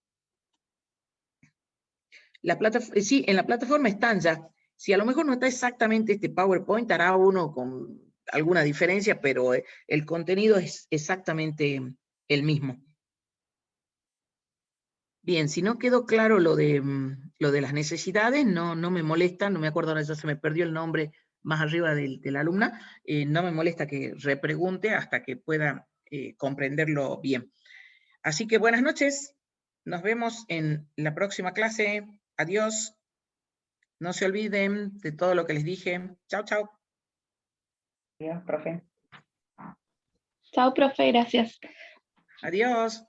Speaker 1: Sí, en la plataforma están ya. Si a lo mejor no está exactamente este PowerPoint, hará uno con alguna diferencia, pero el contenido es exactamente el mismo. Bien, si no quedó claro lo de las necesidades, no me molesta, no me acuerdo ahora, ya se me perdió el nombre más arriba de la alumna, no me molesta que repregunte hasta que pueda comprenderlo bien. Así que buenas noches, nos vemos en la próxima clase, adiós, no se olviden de todo lo que les dije, chao, chao.
Speaker 3: Adiós, profe.
Speaker 4: Chao, profe, gracias.
Speaker 1: Adiós.